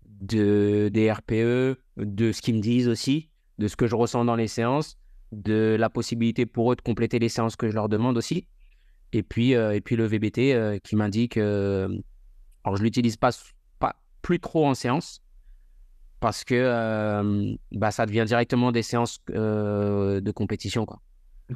B: des RPE, de ce qu'ils me disent aussi, de ce que je ressens dans les séances, de la possibilité pour eux de compléter les séances que je leur demande aussi. Et puis le VBT qui m'indique... alors, je ne l'utilise pas plus trop en séance, parce que ça devient directement des séances de compétition, quoi.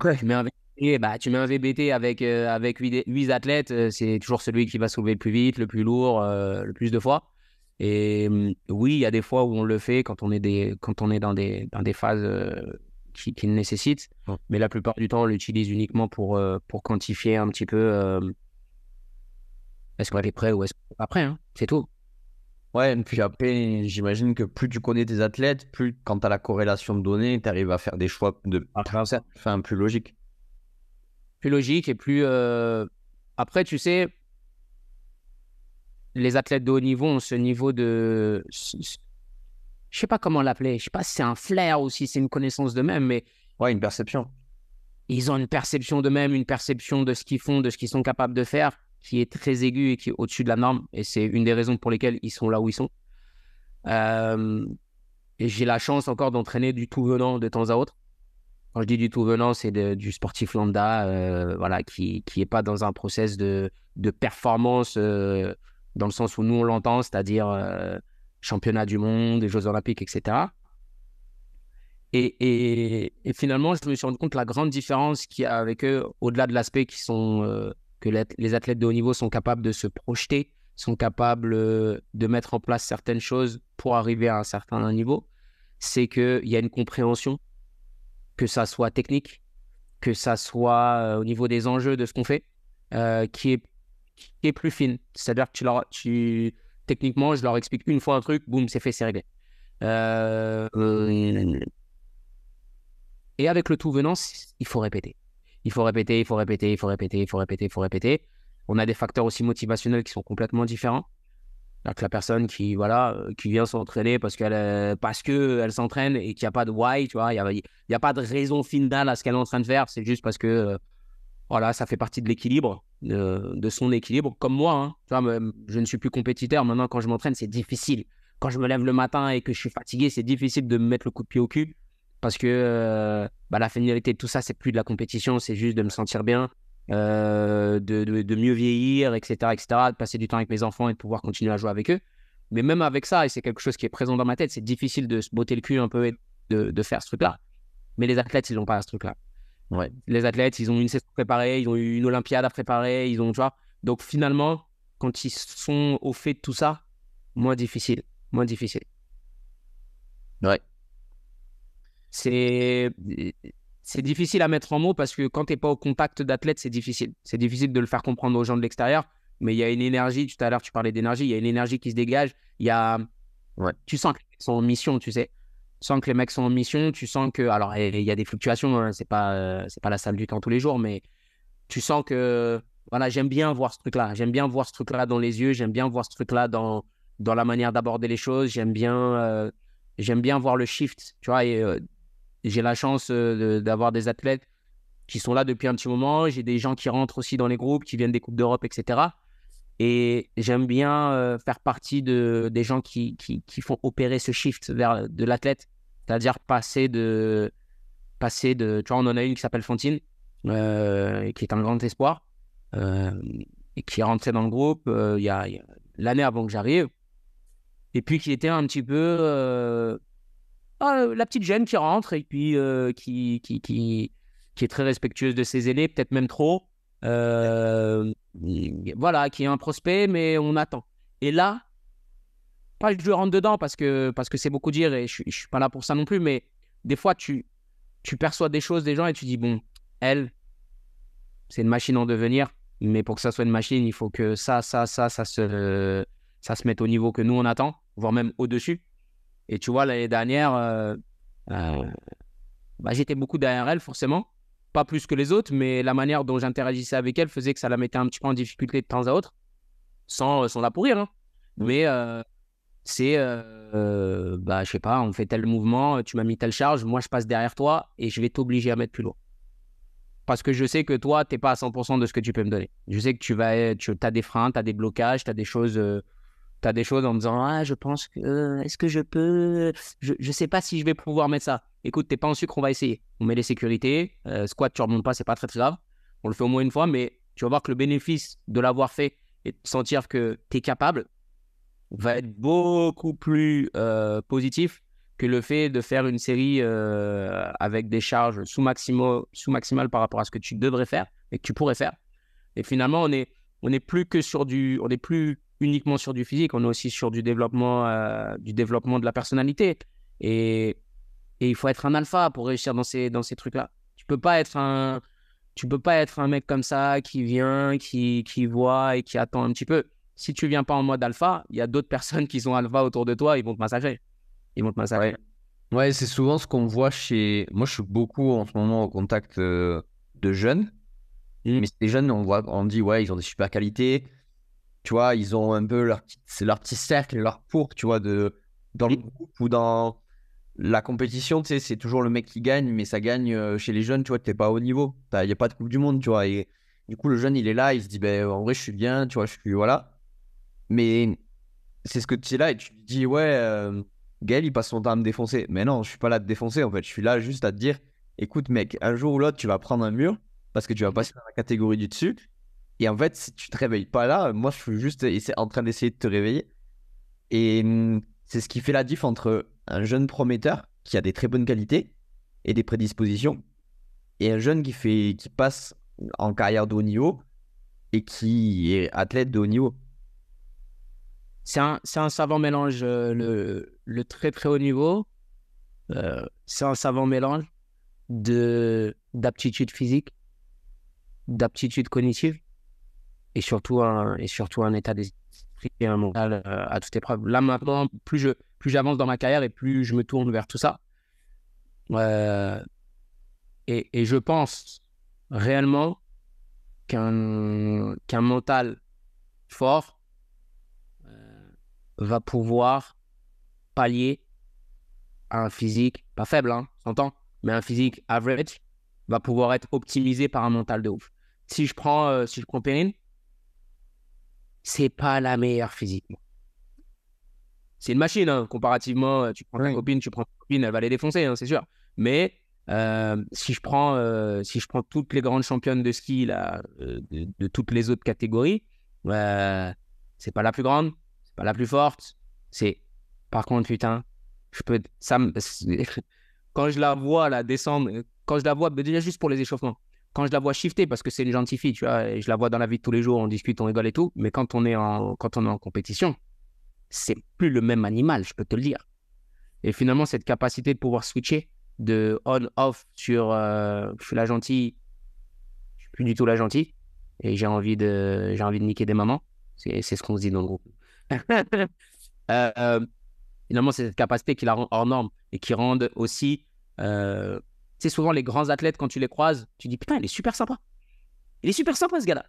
A: Ouais.
B: Tu mets un VBT avec 8 athlètes, c'est toujours celui qui va soulever le plus vite, le plus lourd, le plus de fois. Et oui, il y a des fois où on le fait quand on est dans des phases qui le nécessitent,
A: Ouais.
B: mais la plupart du temps, on l'utilise uniquement pour quantifier un petit peu est-ce qu'on est prêt ou est-ce qu'on n'est pas prêt, hein, c'est tout.
A: Ouais, et puis après, j'imagine que plus tu connais tes athlètes, plus quand tu as la corrélation de données, tu arrives à faire des choix plus logiques.
B: Plus logique et plus... Après, tu sais, les athlètes de haut niveau ont ce niveau de... Je sais pas comment l'appeler. Je sais pas si c'est un flair ou si c'est une connaissance d'eux-mêmes, mais
A: Ouais, une perception.
B: ils ont une perception d'eux-mêmes, une perception de ce qu'ils font, de ce qu'ils sont capables de faire, qui est très aiguë et qui est au-dessus de la norme. Et c'est une des raisons pour lesquelles ils sont là où ils sont. Euh, et j'ai la chance encore d'entraîner du tout venant de temps à autre. Quand je dis du tout venant, c'est du sportif lambda, voilà, qui est pas dans un process de performance dans le sens où nous on l'entend, c'est-à-dire championnat du monde, des Jeux Olympiques, etc. Et finalement, je me suis rendu compte de la grande différence qu'il y a avec eux, au-delà de l'aspect que les athlètes de haut niveau sont capables de se projeter, sont capables de mettre en place certaines choses pour arriver à un certain niveau, c'est qu'il y a une compréhension, que ça soit technique, que ça soit au niveau des enjeux de ce qu'on fait, qui est plus fine. C'est-à-dire que techniquement, je leur explique une fois un truc, boum, c'est fait, c'est réglé. Et avec le tout venant, il faut répéter. Il faut répéter, il faut répéter, il faut répéter, il faut répéter, il faut répéter. On a des facteurs aussi motivationnels qui sont complètement différents. Donc la personne qui vient s'entraîner parce que elle s'entraîne et qu'il n'y a pas de why, tu vois, il y a pas de raison finale à ce qu'elle est en train de faire. C'est juste parce que voilà, ça fait partie de l'équilibre, de son équilibre. Comme moi, hein, tu vois, je ne suis plus compétiteur. Maintenant, quand je m'entraîne, c'est difficile. Quand je me lève le matin et que je suis fatigué, c'est difficile de me mettre le coup de pied au cul parce que la finalité de tout ça, c'est plus de la compétition, c'est juste de me sentir bien, de mieux vieillir, etc., de passer du temps avec mes enfants et de pouvoir continuer à jouer avec eux. Mais même avec ça, et c'est quelque chose qui est présent dans ma tête, c'est difficile de se botter le cul un peu et de faire ce truc-là. Mais les athlètes, ils n'ont pas ce truc-là.
A: Ouais.
B: Les athlètes, ils ont une saison préparée, ils ont eu une Olympiade à préparer, tu vois. Donc finalement, quand ils sont au fait de tout ça, moins difficile, moins difficile.
A: Ouais.
B: C'est difficile à mettre en mots parce que quand tu n'es pas au contact d'athlètes, c'est difficile. C'est difficile de le faire comprendre aux gens de l'extérieur, mais il y a une énergie, tout à l'heure tu parlais d'énergie, il y a une énergie qui se dégage, tu sens qu'ils sont en mission, tu sais. Tu sens que les mecs sont en mission, tu sens que... Alors, il y a des fluctuations, hein, c'est pas la salle du temps tous les jours, mais tu sens que... Voilà, j'aime bien voir ce truc-là. J'aime bien voir ce truc-là dans les yeux, j'aime bien voir ce truc-là dans la manière d'aborder les choses, j'aime bien voir le shift, tu vois, et j'ai la chance d'avoir des athlètes qui sont là depuis un petit moment. J'ai des gens qui rentrent aussi dans les groupes, qui viennent des Coupes d'Europe, etc. Et j'aime bien faire partie des gens qui font opérer ce shift vers de l'athlète. C'est-à-dire passer de... Tu vois, on en a une qui s'appelle Fantine, qui est un grand espoir, et qui est rentrée dans le groupe il y a l'année avant que j'arrive. Et puis qui était un petit peu... la petite jeune qui rentre et puis qui est très respectueuse de ses aînés, peut-être même trop. Voilà, qui est un prospect, mais on attend. Et là, pas je rentre dedans parce que c'est beaucoup dire et je suis pas là pour ça non plus, mais des fois, tu perçois des choses des gens et tu dis, bon, elle, c'est une machine en devenir, mais pour que ça soit une machine, il faut que ça se mette au niveau que nous, on attend, voire même au-dessus. Et tu vois, l'année dernière, j'étais beaucoup derrière elle, forcément. Pas plus que les autres, mais la manière dont j'interagissais avec elle faisait que ça la mettait un petit peu en difficulté de temps à autre, sans la pourrir. Hein. Mais je sais pas, on fait tel mouvement, tu m'as mis telle charge, moi je passe derrière toi et je vais t'obliger à mettre plus lourd. Parce que je sais que toi, tu n'es pas à 100% de ce que tu peux me donner. Je sais que tu as des freins, tu as des blocages, tu as des choses... Tu as des choses en me disant je pense que est-ce que je peux je sais pas si je vais pouvoir mettre ça. Écoute, t'es pas en sucre, on va essayer. On met les sécurités, squat tu remontes pas, c'est pas très très grave. On le fait au moins une fois, mais tu vas voir que le bénéfice de l'avoir fait et de sentir que tu es capable, va être beaucoup plus positif que le fait de faire une série avec des charges sous-maximales par rapport à ce que tu devrais faire et que tu pourrais faire. Et finalement, on est plus que on n'est plus uniquement sur du physique, on est aussi sur du développement de la personnalité. Et, et il faut être un alpha pour réussir dans ces trucs-là. Tu peux pas être un mec comme ça qui vient, qui voit et qui attend un petit peu. Si tu viens pas en mode alpha, il y a d'autres personnes qui sont alpha autour de toi, ils vont te massacrer. Ils vont te massacrer.
A: Ouais. Ouais, c'est souvent ce qu'on voit chez. Moi, je suis beaucoup en ce moment au contact de jeunes.
B: Mm.
A: Mais ces jeunes, on dit, ouais, ils ont des super qualités. Tu vois, ils ont un peu c'est leur petit cercle, leur pour, tu vois, dans le
B: Mm.
A: groupe ou dans la compétition, tu sais, c'est toujours le mec qui gagne, mais ça gagne chez les jeunes, tu vois, t'es pas au niveau. Il n'y a pas de Coupe du Monde, tu vois. Et du coup, le jeune, il est là, il se dit, ben, en vrai, je suis bien, tu vois, je suis. Voilà. Mais c'est ce que tu es là et tu te dis, ouais, Gaël, il passe son temps à me défoncer. Mais non, je suis pas là à te défoncer, en fait. Je suis là juste à te dire, écoute, mec, un jour ou l'autre, tu vas prendre un mur parce que tu vas passer dans la catégorie du dessus. Et en fait, si tu te réveilles pas là, moi, je suis juste en train d'essayer de te réveiller. Et c'est ce qui fait la diff entre un jeune prometteur qui a des très bonnes qualités et des prédispositions et un jeune qui passe en carrière de haut niveau et qui est athlète de haut niveau.
B: C'est un savant mélange, le très très haut niveau. C'est un savant mélange d'aptitude physique, d'aptitude cognitive et surtout un état d'esprit et un mental à toute épreuve. Là maintenant, plus j'avance dans ma carrière et plus je me tourne vers tout ça. Euh, et je pense réellement qu'un mental fort va pouvoir pallier à un physique, pas faible, hein, s'entend, mais un physique average va pouvoir être optimisé par un mental de ouf. Si je prends Perrine, c'est pas la meilleure physique. C'est une machine, hein, comparativement.
A: Oui.
B: Tu prends ta copine, elle va les défoncer, hein, c'est sûr. Mais si je prends toutes les grandes championnes de ski là, de toutes les autres catégories, euh, c'est pas la plus grande, c'est pas la plus forte. C'est, par contre, putain, je peux, ça, quand je la vois là descendre, quand je la vois, déjà juste pour les échauffements, quand je la vois shifter, parce que c'est une gentille fille, tu vois, et je la vois dans la vie de tous les jours, on discute, on rigole et tout, mais quand on est en compétition, c'est plus le même animal, je peux te le dire. Et finalement, cette capacité de pouvoir switcher de on-off sur je suis la gentille, je suis plus du tout la gentille, et j'ai envie de niquer des mamans. C'est ce qu'on se dit dans le groupe. Euh, euh, Finalement, c'est cette capacité qui la rend hors norme et qui rend aussi. Tu sais, souvent, les grands athlètes, quand tu les croises, tu dis putain, il est super sympa. Il est super sympa, ce gars-là.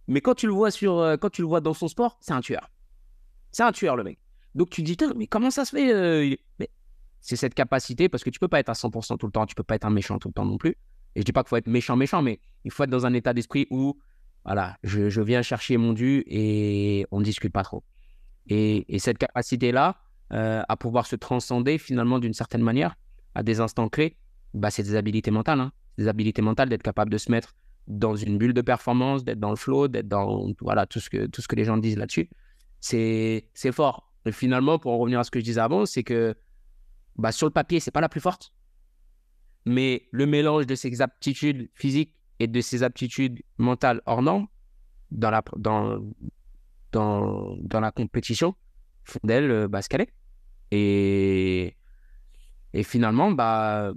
B: Mais quand tu le vois dans son sport, c'est un tueur. C'est un tueur, le mec. Donc tu te dis, mais comment ça se fait mais c'est cette capacité, parce que tu peux pas être à 100% tout le temps, tu peux pas être un méchant tout le temps non plus. Et je dis pas qu'il faut être méchant, méchant, mais il faut être dans un état d'esprit où, voilà, je viens chercher mon dû et on ne discute pas trop. Et cette capacité-là, à pouvoir se transcender finalement d'une certaine manière, à des instants clés, bah, c'est des habilités mentales. Hein. Des habilités mentales d'être capable de se mettre dans une bulle de performance, d'être dans le flow, d'être dans voilà, tout ce que les gens disent là-dessus. C'est fort. Et finalement, pour en revenir à ce que je disais avant, c'est que bah, sur le papier, c'est pas la plus forte, mais le mélange de ses aptitudes physiques et de ses aptitudes mentales hors normes dans dans la compétition font d'elle bah, ce qu'elle est. Et, et finalement, bah,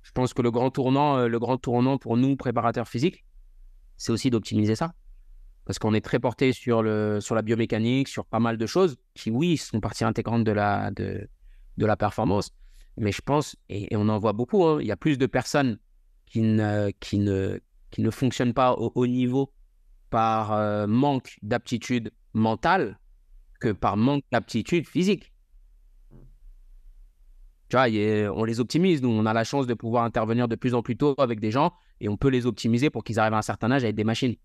B: je pense que le grand tournant pour nous, préparateurs physiques, c'est aussi d'optimiser ça. Parce qu'on est très porté sur la biomécanique, sur pas mal de choses qui, oui, sont partie intégrante de la performance. Mais je pense, et on en voit beaucoup, hein, il y a plus de personnes qui ne fonctionnent pas au haut niveau par manque d'aptitude mentale que par manque d'aptitude physique. Tu vois, on les optimise, nous, on a la chance de pouvoir intervenir de plus en plus tôt avec des gens et on peut les optimiser pour qu'ils arrivent à un certain âge avec des machines.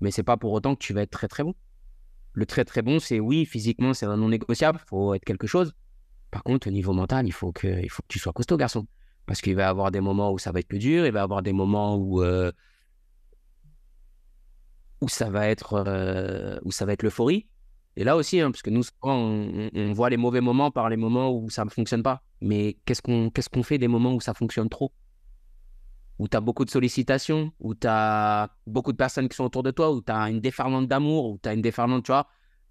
B: Mais c'est pas pour autant que tu vas être très très bon. Le très très bon, c'est oui, physiquement, c'est un non négociable, il faut être quelque chose. Par contre, au niveau mental, il faut que tu sois costaud, garçon. Parce qu'il va y avoir des moments où ça va être plus dur, il va y avoir des moments où ça va être l'euphorie. Et là aussi, hein, parce que nous, souvent, on voit les mauvais moments par les moments où ça ne fonctionne pas. Mais qu'est-ce qu'on fait des moments où ça fonctionne trop? Où tu as beaucoup de sollicitations, où tu as beaucoup de personnes qui sont autour de toi, où tu as une déferlante d'amour, où tu as une déferlante, tu vois.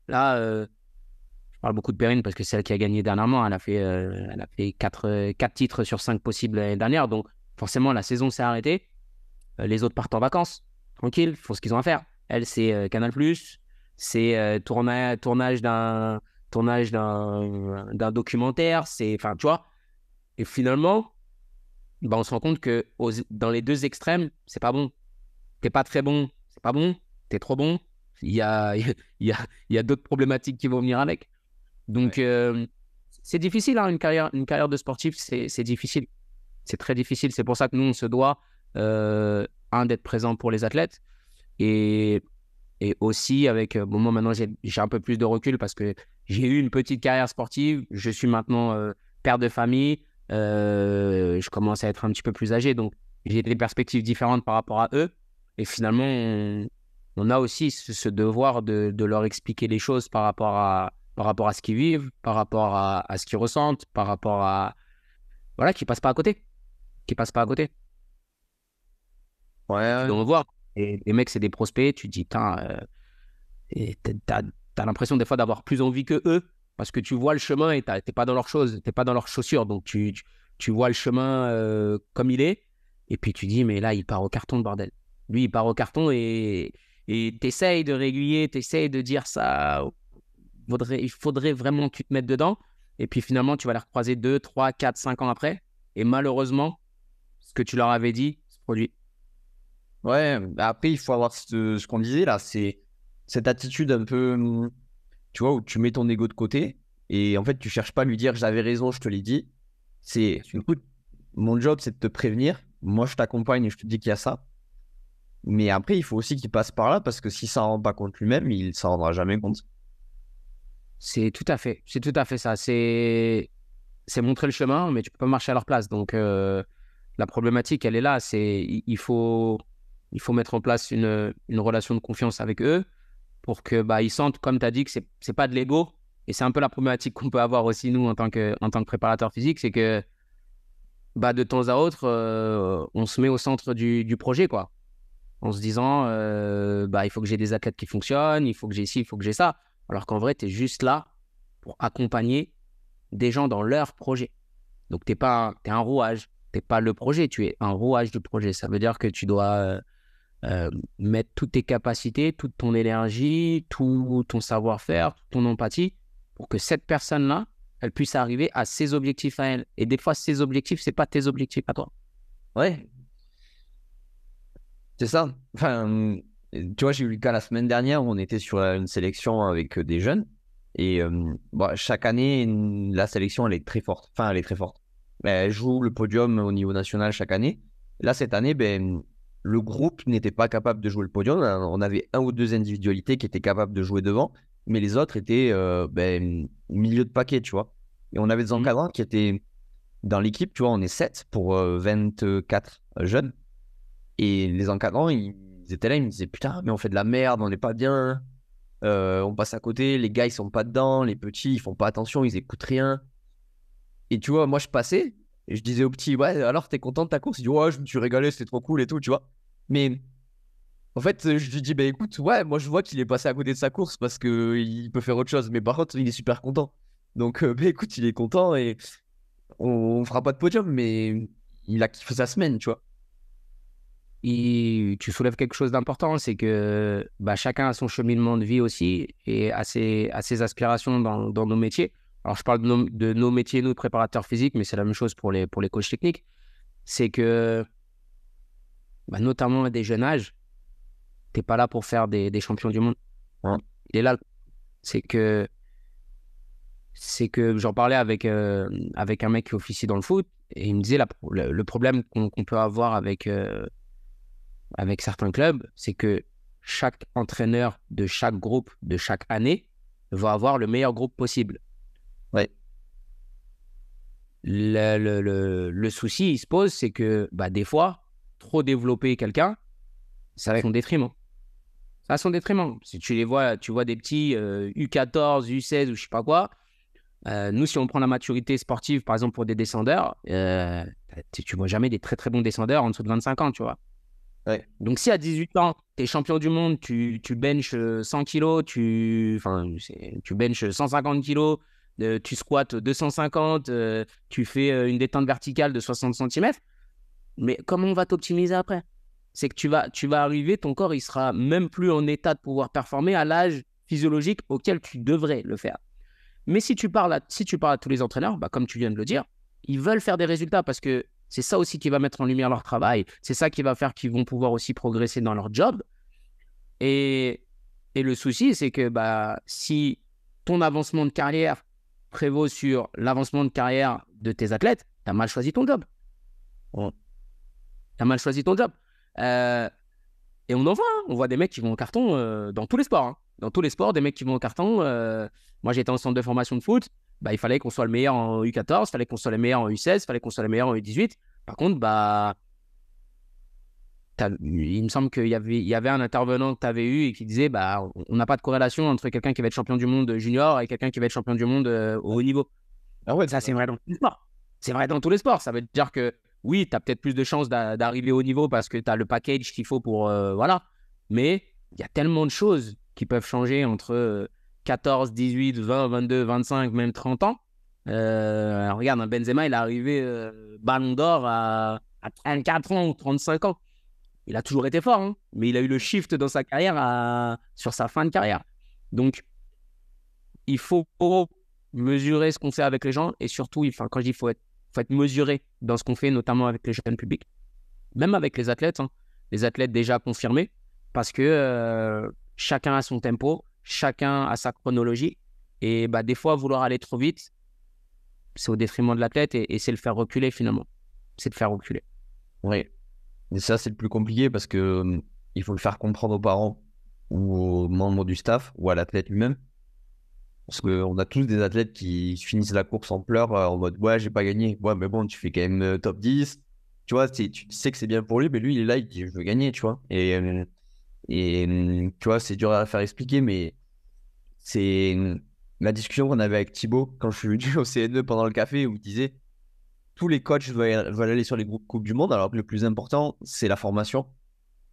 B: Là, je parle beaucoup de Perrine parce que c'est elle qui a gagné dernièrement. Elle a fait 4 titres sur 5 possibles l'année dernière. Donc, forcément, la saison s'est arrêtée. Les autres partent en vacances. Tranquille, font ce qu'ils ont à faire. Elle, c'est Canal+, c'est tournage d'un documentaire. Enfin, tu vois. Et finalement, bah, on se rend compte que dans les deux extrêmes, c'est pas bon. T'es pas très bon, c'est pas bon. T'es trop bon. Il y a, il y a, il y a d'autres problématiques qui vont venir avec. Donc,
A: Ouais.
B: c'est difficile, hein, une carrière de sportif, c'est difficile. C'est très difficile. C'est pour ça que nous, on se doit, d'être présent pour les athlètes et, et aussi avec, bon, moi maintenant, j'ai un peu plus de recul parce que j'ai eu une petite carrière sportive. Je suis maintenant père de famille. Je commence à être un petit peu plus âgé. Donc, j'ai des perspectives différentes par rapport à eux. Et finalement, on a aussi ce devoir de leur expliquer les choses par rapport à ce qu'ils vivent, par rapport à ce qu'ils ressentent, par rapport à... Voilà, qu'ils passent pas à côté. Qu'ils passent pas à côté.
A: Ouais,
B: Tu
A: ouais.
B: dois me voir. Et les mecs, c'est des prospects. Tu te dis, putain, et t'as l'impression des fois d'avoir plus envie que eux parce que tu vois le chemin et t'es pas dans leurs choses, t'es pas dans leurs chaussures. Donc, tu vois le chemin comme il est. Et puis, tu dis, mais là, il part au carton, le bordel. Lui, il part au carton et t'essayes de régulier, t'essayes de dire ça. Il faudrait vraiment que tu te mettes dedans. Et puis finalement, tu vas les recroiser 2, 3, 4, 5 ans après. Et malheureusement, ce que tu leur avais dit se produit.
A: Ouais, bah après, il faut avoir ce qu'on disait là, c'est cette attitude un peu, tu vois, où tu mets ton ego de côté et en fait, tu cherches pas à lui dire j'avais raison, je te l'ai dit.
B: Bien
A: C'est,
B: sûr.
A: écoute, mon job, c'est de te prévenir. Moi, je t'accompagne et je te dis qu'il y a ça. Mais après, il faut aussi qu'il passe par là parce que si ça rend pas compte lui-même, il s'en rendra jamais compte.
B: C'est tout à fait ça. C'est montrer le chemin, mais tu peux pas marcher à leur place. Donc, la problématique, elle est là. Il faut mettre en place une relation de confiance avec eux pour que bah, ils sentent, comme tu as dit, que c'est pas de l'ego. Et c'est un peu la problématique qu'on peut avoir aussi, nous, en tant que préparateur physique, c'est que bah, de temps à autre, on se met au centre du projet, quoi. En se disant, bah, il faut que j'ai des athlètes qui fonctionnent, il faut que j'ai ci, il faut que j'ai ça. Alors qu'en vrai, tu es juste là pour accompagner des gens dans leur projet. Donc, t'es un rouage. Tu n'es pas le projet, tu es un rouage du projet. Ça veut dire que tu dois mettre toutes tes capacités, toute ton énergie, tout ton savoir-faire, toute ton empathie pour que cette personne-là, elle puisse arriver à ses objectifs à elle. Et des fois, ses objectifs, c'est pas tes objectifs à toi.
A: Ouais, c'est ça. Enfin, tu vois, j'ai eu le cas la semaine dernière où on était sur une sélection avec des jeunes. Et bon, chaque année, la sélection, elle est très forte. Enfin, elle est très forte. Elle joue le podium au niveau national chaque année. Là, cette année, ben, le groupe n'était pas capable de jouer le podium. On avait un ou deux individualités qui étaient capables de jouer devant, mais les autres étaient ben, au milieu de paquet, tu vois. Et on avait des
B: Mhm.
A: encadrants qui étaient dans l'équipe, tu vois, on est 7 pour 24 jeunes. Et les encadrants, ils étaient là, ils me disaient, putain, mais on fait de la merde, on n'est pas bien. On passe à côté, les gars ils sont pas dedans, les petits ils font pas attention, ils écoutent rien. Et tu vois, moi je passais et je disais aux petits, ouais, alors t'es content de ta course? Il dit, ouais, je me suis régalé, c'était trop cool et tout, tu vois. Mais en fait, je lui dis, bah écoute, ouais, moi je vois qu'il est passé à côté de sa course parce que il peut faire autre chose, mais par contre, il est super content. Donc, bah écoute, il est content et on fera pas de podium, mais il a kiffé sa semaine, tu vois.
B: Et tu soulèves quelque chose d'important, c'est que bah, chacun a son cheminement de vie aussi et a ses aspirations dans nos métiers. Alors, je parle de nos métiers, nous, préparateurs physiques, mais c'est la même chose pour les coachs techniques. C'est que, bah, notamment à des jeunes âges, tu n'es pas là pour faire des champions du monde.
A: Ouais.
B: Il est là. C'est que, c'est que j'en parlais avec un mec qui officie dans le foot et il me disait le problème qu'on peut avoir avec certains clubs, c'est que chaque entraîneur de chaque groupe de chaque année va avoir le meilleur groupe possible.
A: Ouais.
B: Le souci, il se pose, c'est que bah, des fois, trop développer quelqu'un, c'est à
A: Ouais.
B: son détriment. C'est à son détriment. Si tu les vois, tu vois des petits U14, U16 ou je sais pas quoi. Nous, si on prend la maturité sportive, par exemple, pour des descendeurs, tu vois jamais des très très bons descendeurs en dessous de 25 ans, tu vois.
A: Ouais.
B: Donc, si à 18 ans, tu es champion du monde, tu benches 100 kilos, tu benches 150 kilos, tu squats 250, tu fais une détente verticale de 60 centimètres, mais comment on va t'optimiser après? C'est que tu vas arriver, ton corps, il sera même plus en état de pouvoir performer à l'âge physiologique auquel tu devrais le faire. Mais si tu parles à tous les entraîneurs, bah, comme tu viens de le dire, ils veulent faire des résultats parce que c'est ça aussi qui va mettre en lumière leur travail. C'est ça qui va faire qu'ils vont pouvoir aussi progresser dans leur job. Et, et le souci, c'est que bah, si ton avancement de carrière prévaut sur l'avancement de carrière de tes athlètes, tu as mal choisi ton job.
A: Ouais.
B: Tu as mal choisi ton job. Euh, et on en voit, hein. On voit des mecs qui vont au carton dans tous les sports, hein. Dans tous les sports, des mecs qui vont au carton. Moi, j'étais en centre de formation de foot. Bah, il fallait qu'on soit le meilleur en U14, il fallait qu'on soit le meilleur en U16, il fallait qu'on soit le meilleur en U18. Par contre, bah, il me semble qu'il y avait un intervenant que tu avais eu et qui disait bah, on n'a pas de corrélation entre quelqu'un qui va être champion du monde junior et quelqu'un qui va être champion du monde au haut niveau.
A: Ah ouais,
B: Ça, c'est vrai dans tous les sports. C'est vrai dans tous les sports. Ça veut dire que oui, tu as peut-être plus de chances d'arriver au niveau parce que tu as le package qu'il faut pour. Voilà. Mais il y a tellement de choses qui peuvent changer entre 14, 18, 20, 22, 25, même 30 ans. Regarde, un Benzema, il est arrivé Ballon d'Or à 34 ans ou 35 ans. Il a toujours été fort, hein, mais il a eu le shift dans sa carrière sur sa fin de carrière. Donc, il faut mesurer ce qu'on fait avec les gens et surtout, quand je dis faut être mesuré dans ce qu'on fait, notamment avec les jeunes publics, même avec les athlètes, hein, les athlètes déjà confirmés, parce que chacun a son tempo, chacun a sa chronologie et bah, des fois, vouloir aller trop vite, c'est au détriment de l'athlète et c'est le faire reculer finalement. C'est le faire reculer.
A: Ouais. Et ça, c'est le plus compliqué parce que il faut le faire comprendre aux parents ou aux membres du staff ou à l'athlète lui-même. Parce qu'on a tous des athlètes qui finissent la course en pleurs en mode ouais, j'ai pas gagné. Ouais, mais bon, tu fais quand même top 10. Tu vois, tu sais que c'est bien pour lui, mais lui, il est là, il dit je veux gagner, tu vois. Et tu vois, c'est dur à faire expliquer, mais c'est la discussion qu'on avait avec Thibaut quand je suis venu au CNE pendant le café où il disait tous les coachs veulent aller sur les groupes Coupe du Monde, alors que le plus important, c'est la formation.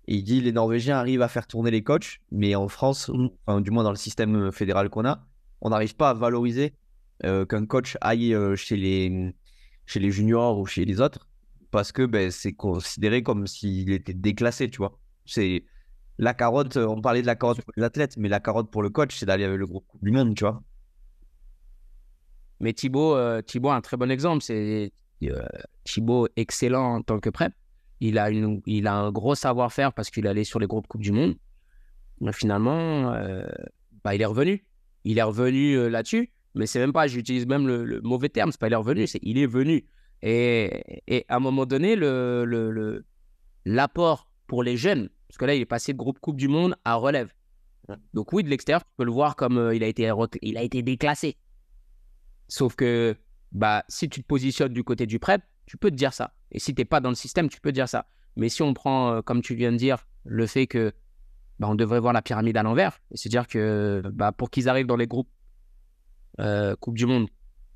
A: Et il dit les Norvégiens arrivent à faire tourner les coachs, mais en France, enfin, du moins dans le système fédéral qu'on a, on n'arrive pas à valoriser qu'un coach aille chez les juniors ou chez les autres, parce que ben, c'est considéré comme s'il était déclassé, tu vois. C'est la carotte, on parlait de la carotte pour les athlètes, mais la carotte pour le coach, c'est d'aller avec le groupe Coupe du Monde, tu vois.
B: Mais Thibaut a un très bon exemple. C'est Thibaut excellent en tant que prep. Il a un gros savoir-faire parce qu'il allait sur les groupes Coupe du Monde. Mais finalement, bah, il est revenu. Il est revenu là-dessus. Mais c'est même pas, j'utilise même le mauvais terme, c'est pas il est revenu, c'est il est venu. Et à un moment donné, l'apport pour les jeunes, parce que là, il est passé de groupe Coupe du Monde à relève. Donc oui, de l'extérieur, tu peux le voir comme il a été déclassé. Sauf que bah, si tu te positionnes du côté du prep, tu peux te dire ça. Et si tu n'es pas dans le système, tu peux te dire ça. Mais si on prend, comme tu viens de dire, le fait que bah, on devrait voir la pyramide à l'envers, c'est-à-dire que bah, pour qu'ils arrivent dans les groupes Coupe du Monde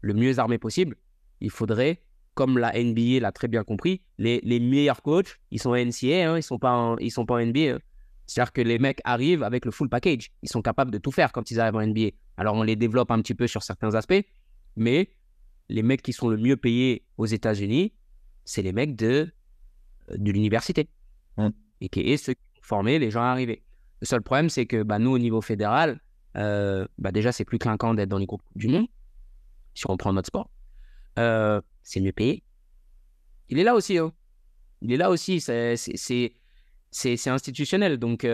B: le mieux armés possible, il faudrait, comme la NBA l'a très bien compris, les meilleurs coachs, ils sont NCAA, hein, ils sont pas en NBA. Hein. C'est-à-dire que les mecs arrivent avec le full package. Ils sont capables de tout faire quand ils arrivent en NBA. Alors, on les développe un petit peu sur certains aspects, mais les mecs qui sont le mieux payés aux États-Unis, c'est les mecs de l'université. Et qui est ceux qui ont formé les gens à arriver. Le seul problème, c'est que bah, nous, au niveau fédéral, bah, déjà, c'est plus clinquant d'être dans les groupes du monde, si on prend notre sport. C'est mieux payé. Il est là aussi. Hein. Il est là aussi. C'est institutionnel. Donc,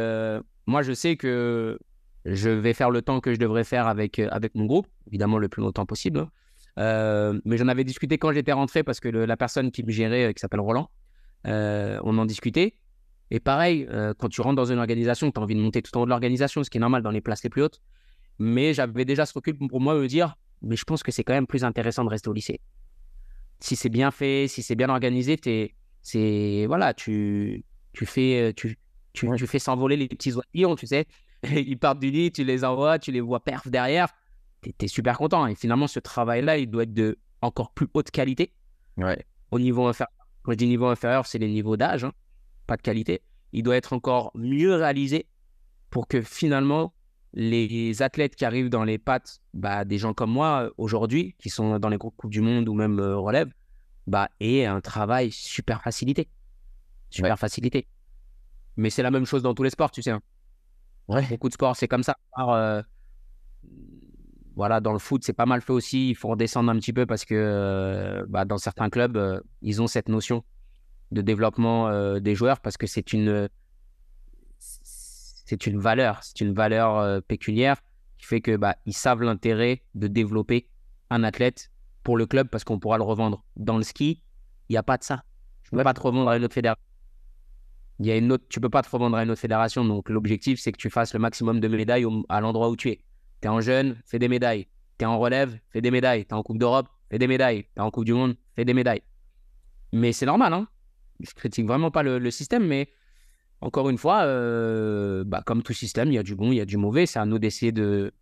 B: moi, je sais que je vais faire le temps que je devrais faire avec mon groupe, évidemment le plus longtemps possible. Hein. Mais j'en avais discuté quand j'étais rentré parce que la personne qui me gérait, qui s'appelle Roland, on en discutait. Et pareil, quand tu rentres dans une organisation, tu as envie de monter tout en haut de l'organisation, ce qui est normal dans les places les plus hautes. Mais j'avais déjà ce recul pour moi me dire, mais je pense que c'est quand même plus intéressant de rester au lycée. Si c'est bien fait, si c'est bien organisé, voilà, tu fais, Tu fais s'envoler les petits oisillons, tu sais. Ils partent du lit, tu les envoies, tu les vois perf derrière. Tu es super content. Et finalement, ce travail-là, il doit être de encore plus haute qualité
A: Ouais.
B: au niveau inférieur. Quand je dis niveau inférieur, c'est les niveaux d'âge, hein, pas de qualité. Il doit être encore mieux réalisé pour que finalement, les athlètes qui arrivent dans les pattes des gens comme moi aujourd'hui, qui sont dans les groupes Coupe du Monde ou même relève, aient un travail super facilité. Super
A: Ouais.
B: facilité. Mais c'est la même chose dans tous les sports, tu sais, hein.
A: Ouais.
B: Beaucoup de sports, c'est comme ça. Alors, voilà, dans le foot, c'est pas mal fait aussi. Il faut redescendre un petit peu parce que dans certains clubs, ils ont cette notion de développement des joueurs parce que c'est une valeur pécuniaire qui fait que ils savent l'intérêt de développer un athlète pour le club parce qu'on pourra le revendre. Dans le ski, il n'y a pas de ça. Je ne peux pas te revendre à une autre fédération. Tu peux pas te revendre à une autre fédération. Donc l'objectif, c'est que tu fasses le maximum de médailles à l'endroit où tu es. Tu es en jeune, fais des médailles. Tu es en relève, fais des médailles. Tu es en Coupe d'Europe, fais des médailles. Tu es en Coupe du Monde, fais des médailles. Mais c'est normal, hein. Je critique vraiment pas le système, mais encore une fois, comme tout système, il y a du bon, il y a du mauvais. C'est à nous d'essayer de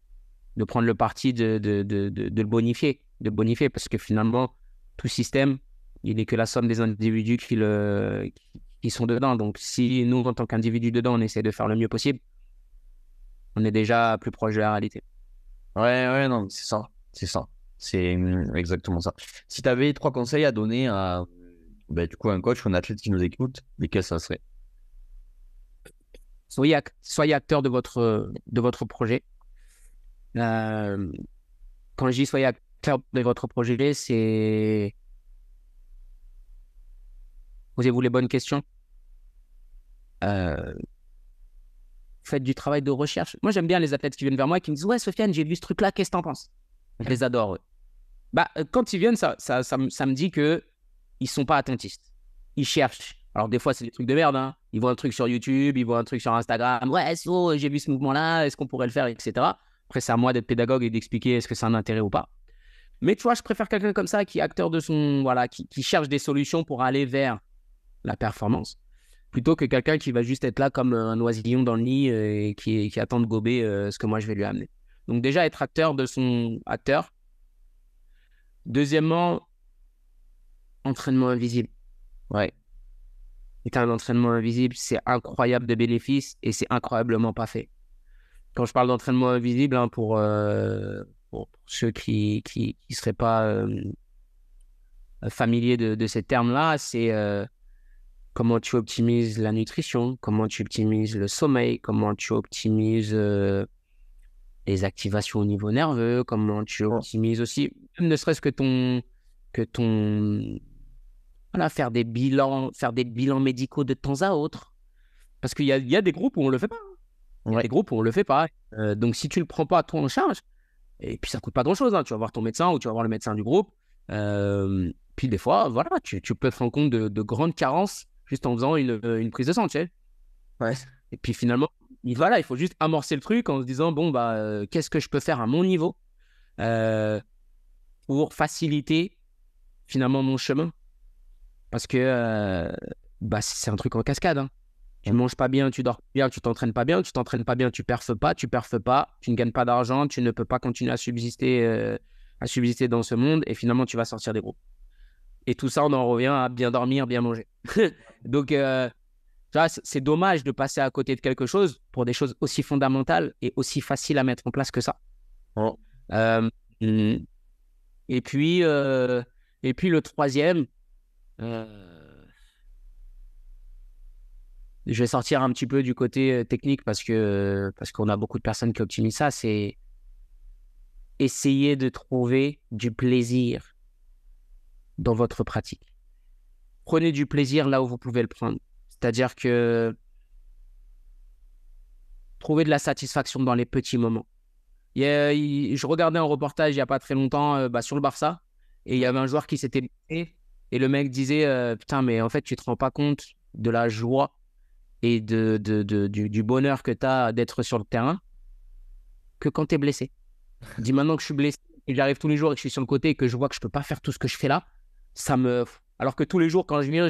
B: prendre le parti de le bonifier. De bonifier, parce que finalement, tout système, il n'est que la somme des individus qui sont dedans. Donc, si nous, en tant qu'individus dedans, on essaie de faire le mieux possible, on est déjà plus proche de la réalité.
A: Ouais, non, c'est ça. C'est ça. C'est exactement ça. Si tu avais 3 conseils à donner à du coup, un coach ou un athlète qui nous écoute, lesquels ça serait?
B: Soyez acteur de votre projet. Quand je dis soyez acteur de votre projet, c'est posez-vous les bonnes questions. Faites du travail de recherche. Moi, j'aime bien les athlètes qui viennent vers moi et qui me disent « Ouais, Sofiane, j'ai vu ce truc-là, qu'est-ce que t'en penses ?» Je les adore. Quand ils viennent, ça me dit qu'ils ne sont pas attentistes. Ils cherchent. Alors, des fois, c'est des trucs de merde, hein. Ils voient un truc sur YouTube, ils voient un truc sur Instagram. « Ouais, j'ai vu ce mouvement-là, est-ce qu'on pourrait le faire, etc. » Après, c'est à moi d'être pédagogue et d'expliquer est-ce que c'est un intérêt ou pas. Mais tu vois, je préfère quelqu'un comme ça qui est acteur de son... Voilà, qui cherche des solutions pour aller vers la performance, plutôt que quelqu'un qui va juste être là comme un oisillon dans le nid et qui attend de gober ce que moi je vais lui amener. Donc déjà, être acteur de son acteur. Deuxièmement, entraînement invisible.
A: Ouais.
B: Et un entraînement invisible, c'est incroyable de bénéfices et c'est incroyablement pas fait. Quand je parle d'entraînement invisible, hein, pour ceux qui seraient pas familiers de ces termes-là, c'est comment tu optimises la nutrition, comment tu optimises le sommeil, comment tu optimises les activations au niveau nerveux, comment tu optimises aussi, même ne serait-ce que ton voilà, faire des bilans médicaux de temps à autre. Parce qu'il y a des groupes où on le fait pas. Il y a des groupes où on le fait pas. Donc si tu le prends pas toi en charge, et puis ça coûte pas grand-chose, hein, tu vas voir ton médecin ou tu vas voir le médecin du groupe. Puis des fois, voilà, tu peux te rendre compte de grandes carences juste en faisant une prise de sang, tu sais.
A: Ouais.
B: Et puis finalement, il faut juste amorcer le truc en se disant, bon, qu'est-ce que je peux faire à mon niveau pour faciliter finalement mon chemin. Parce que c'est un truc en cascade, hein. Tu manges pas bien, tu dors pas bien, tu t'entraînes pas bien, tu perfes pas, tu ne gagnes pas d'argent, tu ne peux pas continuer à subsister dans ce monde et finalement tu vas sortir des groupes. Et tout ça, on en revient à bien dormir, bien manger. Donc, tu vois, c'est dommage de passer à côté de quelque chose pour des choses aussi fondamentales et aussi faciles à mettre en place que ça.
A: Oh.
B: Et puis le troisième, je vais sortir un petit peu du côté technique parce qu'on a beaucoup de personnes qui optimisent ça, c'est essayer de trouver du plaisir dans votre pratique. Prenez du plaisir là où vous pouvez le prendre. C'est-à-dire que trouvez de la satisfaction dans les petits moments. Je regardais un reportage il n'y a pas très longtemps sur le Barça et il y avait un joueur qui s'était blessé et le mec disait putain, mais en fait, tu ne te rends pas compte de la joie et du bonheur que tu as d'être sur le terrain que quand tu es blessé. Il dit maintenant que je suis blessé et j'arrive tous les jours et que je suis sur le côté et que je vois que je ne peux pas faire tout ce que je fais là, ça me... Alors que tous les jours, quand je viens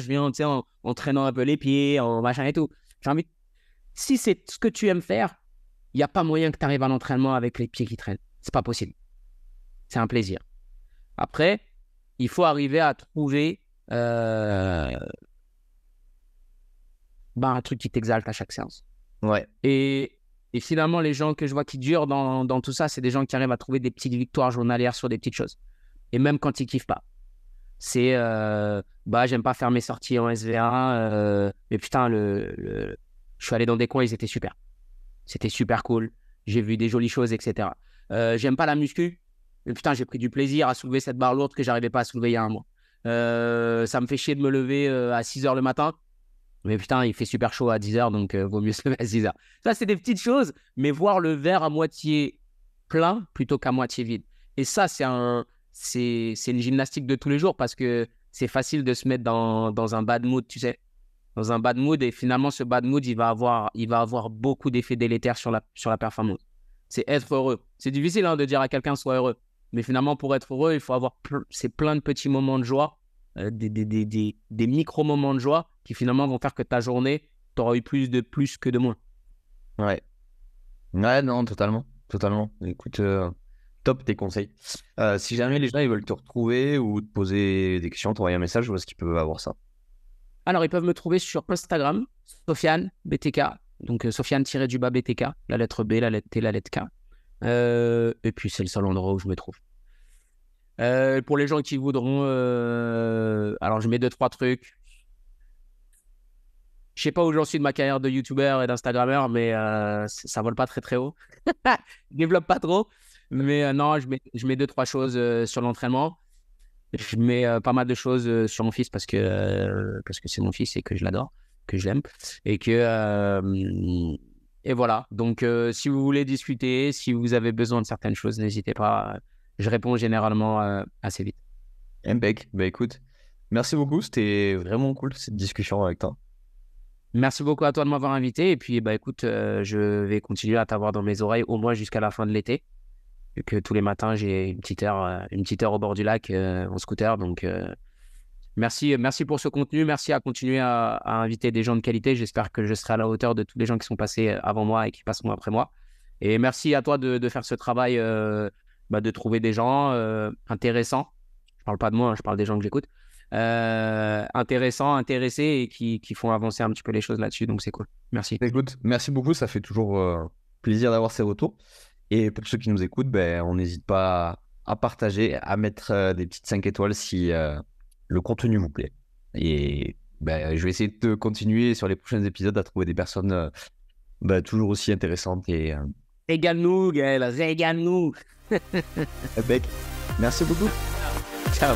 B: en traînant un peu les pieds, en machin et tout. J'ai envie... Si c'est ce que tu aimes faire, il n'y a pas moyen que tu arrives à l'entraînement avec les pieds qui traînent. C'est pas possible. C'est un plaisir. Après, il faut arriver à trouver un truc qui t'exalte à chaque séance.
A: Ouais.
B: Et finalement, les gens que je vois qui durent dans tout ça, c'est des gens qui arrivent à trouver des petites victoires journalières sur des petites choses. Et même quand ils kiffent pas. C'est, j'aime pas faire mes sorties en SVA, mais putain, je suis allé dans des coins, ils étaient super. C'était super cool. J'ai vu des jolies choses, etc. J'aime pas la muscu, mais putain, j'ai pris du plaisir à soulever cette barre lourde que j'arrivais pas à soulever il y a un mois. Ça me fait chier de me lever à 6 h le matin. Mais putain, il fait super chaud à 10 h, donc vaut mieux se lever à 6 h. Ça, c'est des petites choses, mais voir le verre à moitié plein plutôt qu'à moitié vide. Et ça, c'est une gymnastique de tous les jours parce que c'est facile de se mettre dans un bad mood, tu sais. Dans un bad mood, et finalement, ce bad mood, il va avoir beaucoup d'effets délétères sur la performance. C'est être heureux. C'est difficile de dire à quelqu'un sois heureux. Mais finalement, pour être heureux, il faut avoir plein de petits moments de joie, des micro-moments de joie qui finalement vont faire que ta journée, tu auras eu plus que de moins.
A: Ouais. Ouais, non, totalement. Totalement. Écoute, top tes conseils. Si jamais les gens ils veulent te retrouver ou te poser des questions, t'envoyer un message, où est-ce qu'ils peuvent avoir ça?
B: Alors, ils peuvent me trouver sur Instagram, Sofiane BTK. Donc, Sofiane-du-bas BTK, la lettre B, la lettre T, la lettre K. Et puis, c'est le seul endroit où je me trouve. Pour les gens qui voudront, alors je mets 2-3 trucs. Je sais pas où j'en suis de ma carrière de YouTuber et d'Instagrammeur, mais ça vole pas très très haut. Je développe pas trop, mais non, je mets 2-3 choses sur l'entraînement. Je mets pas mal de choses sur mon fils parce que c'est mon fils et que je l'adore, que je l'aime et voilà. Donc si vous voulez discuter, si vous avez besoin de certaines choses, n'hésitez pas. Je réponds généralement assez vite.
A: Impec. Bah écoute, merci beaucoup. C'était vraiment cool cette discussion avec toi.
B: Merci beaucoup à toi de m'avoir invité. Et puis, écoute, je vais continuer à t'avoir dans mes oreilles au moins jusqu'à la fin de l'été. Vu que tous les matins, j'ai une petite heure au bord du lac en scooter. Donc, merci pour ce contenu. Merci à continuer à inviter des gens de qualité. J'espère que je serai à la hauteur de tous les gens qui sont passés avant moi et qui passeront après moi. Et merci à toi de faire ce travail, de trouver des gens intéressants. Je parle pas de moi, je parle des gens que j'écoute. Intéressants, intéressés et qui font avancer un petit peu les choses là-dessus. Donc, c'est cool. Merci.
A: Écoute, merci beaucoup. Ça fait toujours plaisir d'avoir ces retours. Et pour ceux qui nous écoutent, on n'hésite pas à partager, à mettre des petites 5 étoiles si le contenu vous plaît. Et je vais essayer de continuer sur les prochains épisodes à trouver des personnes toujours aussi intéressantes. Et
B: Régale-nous, Gaël, régale-nous.
A: Bec, merci beaucoup.
B: Ciao.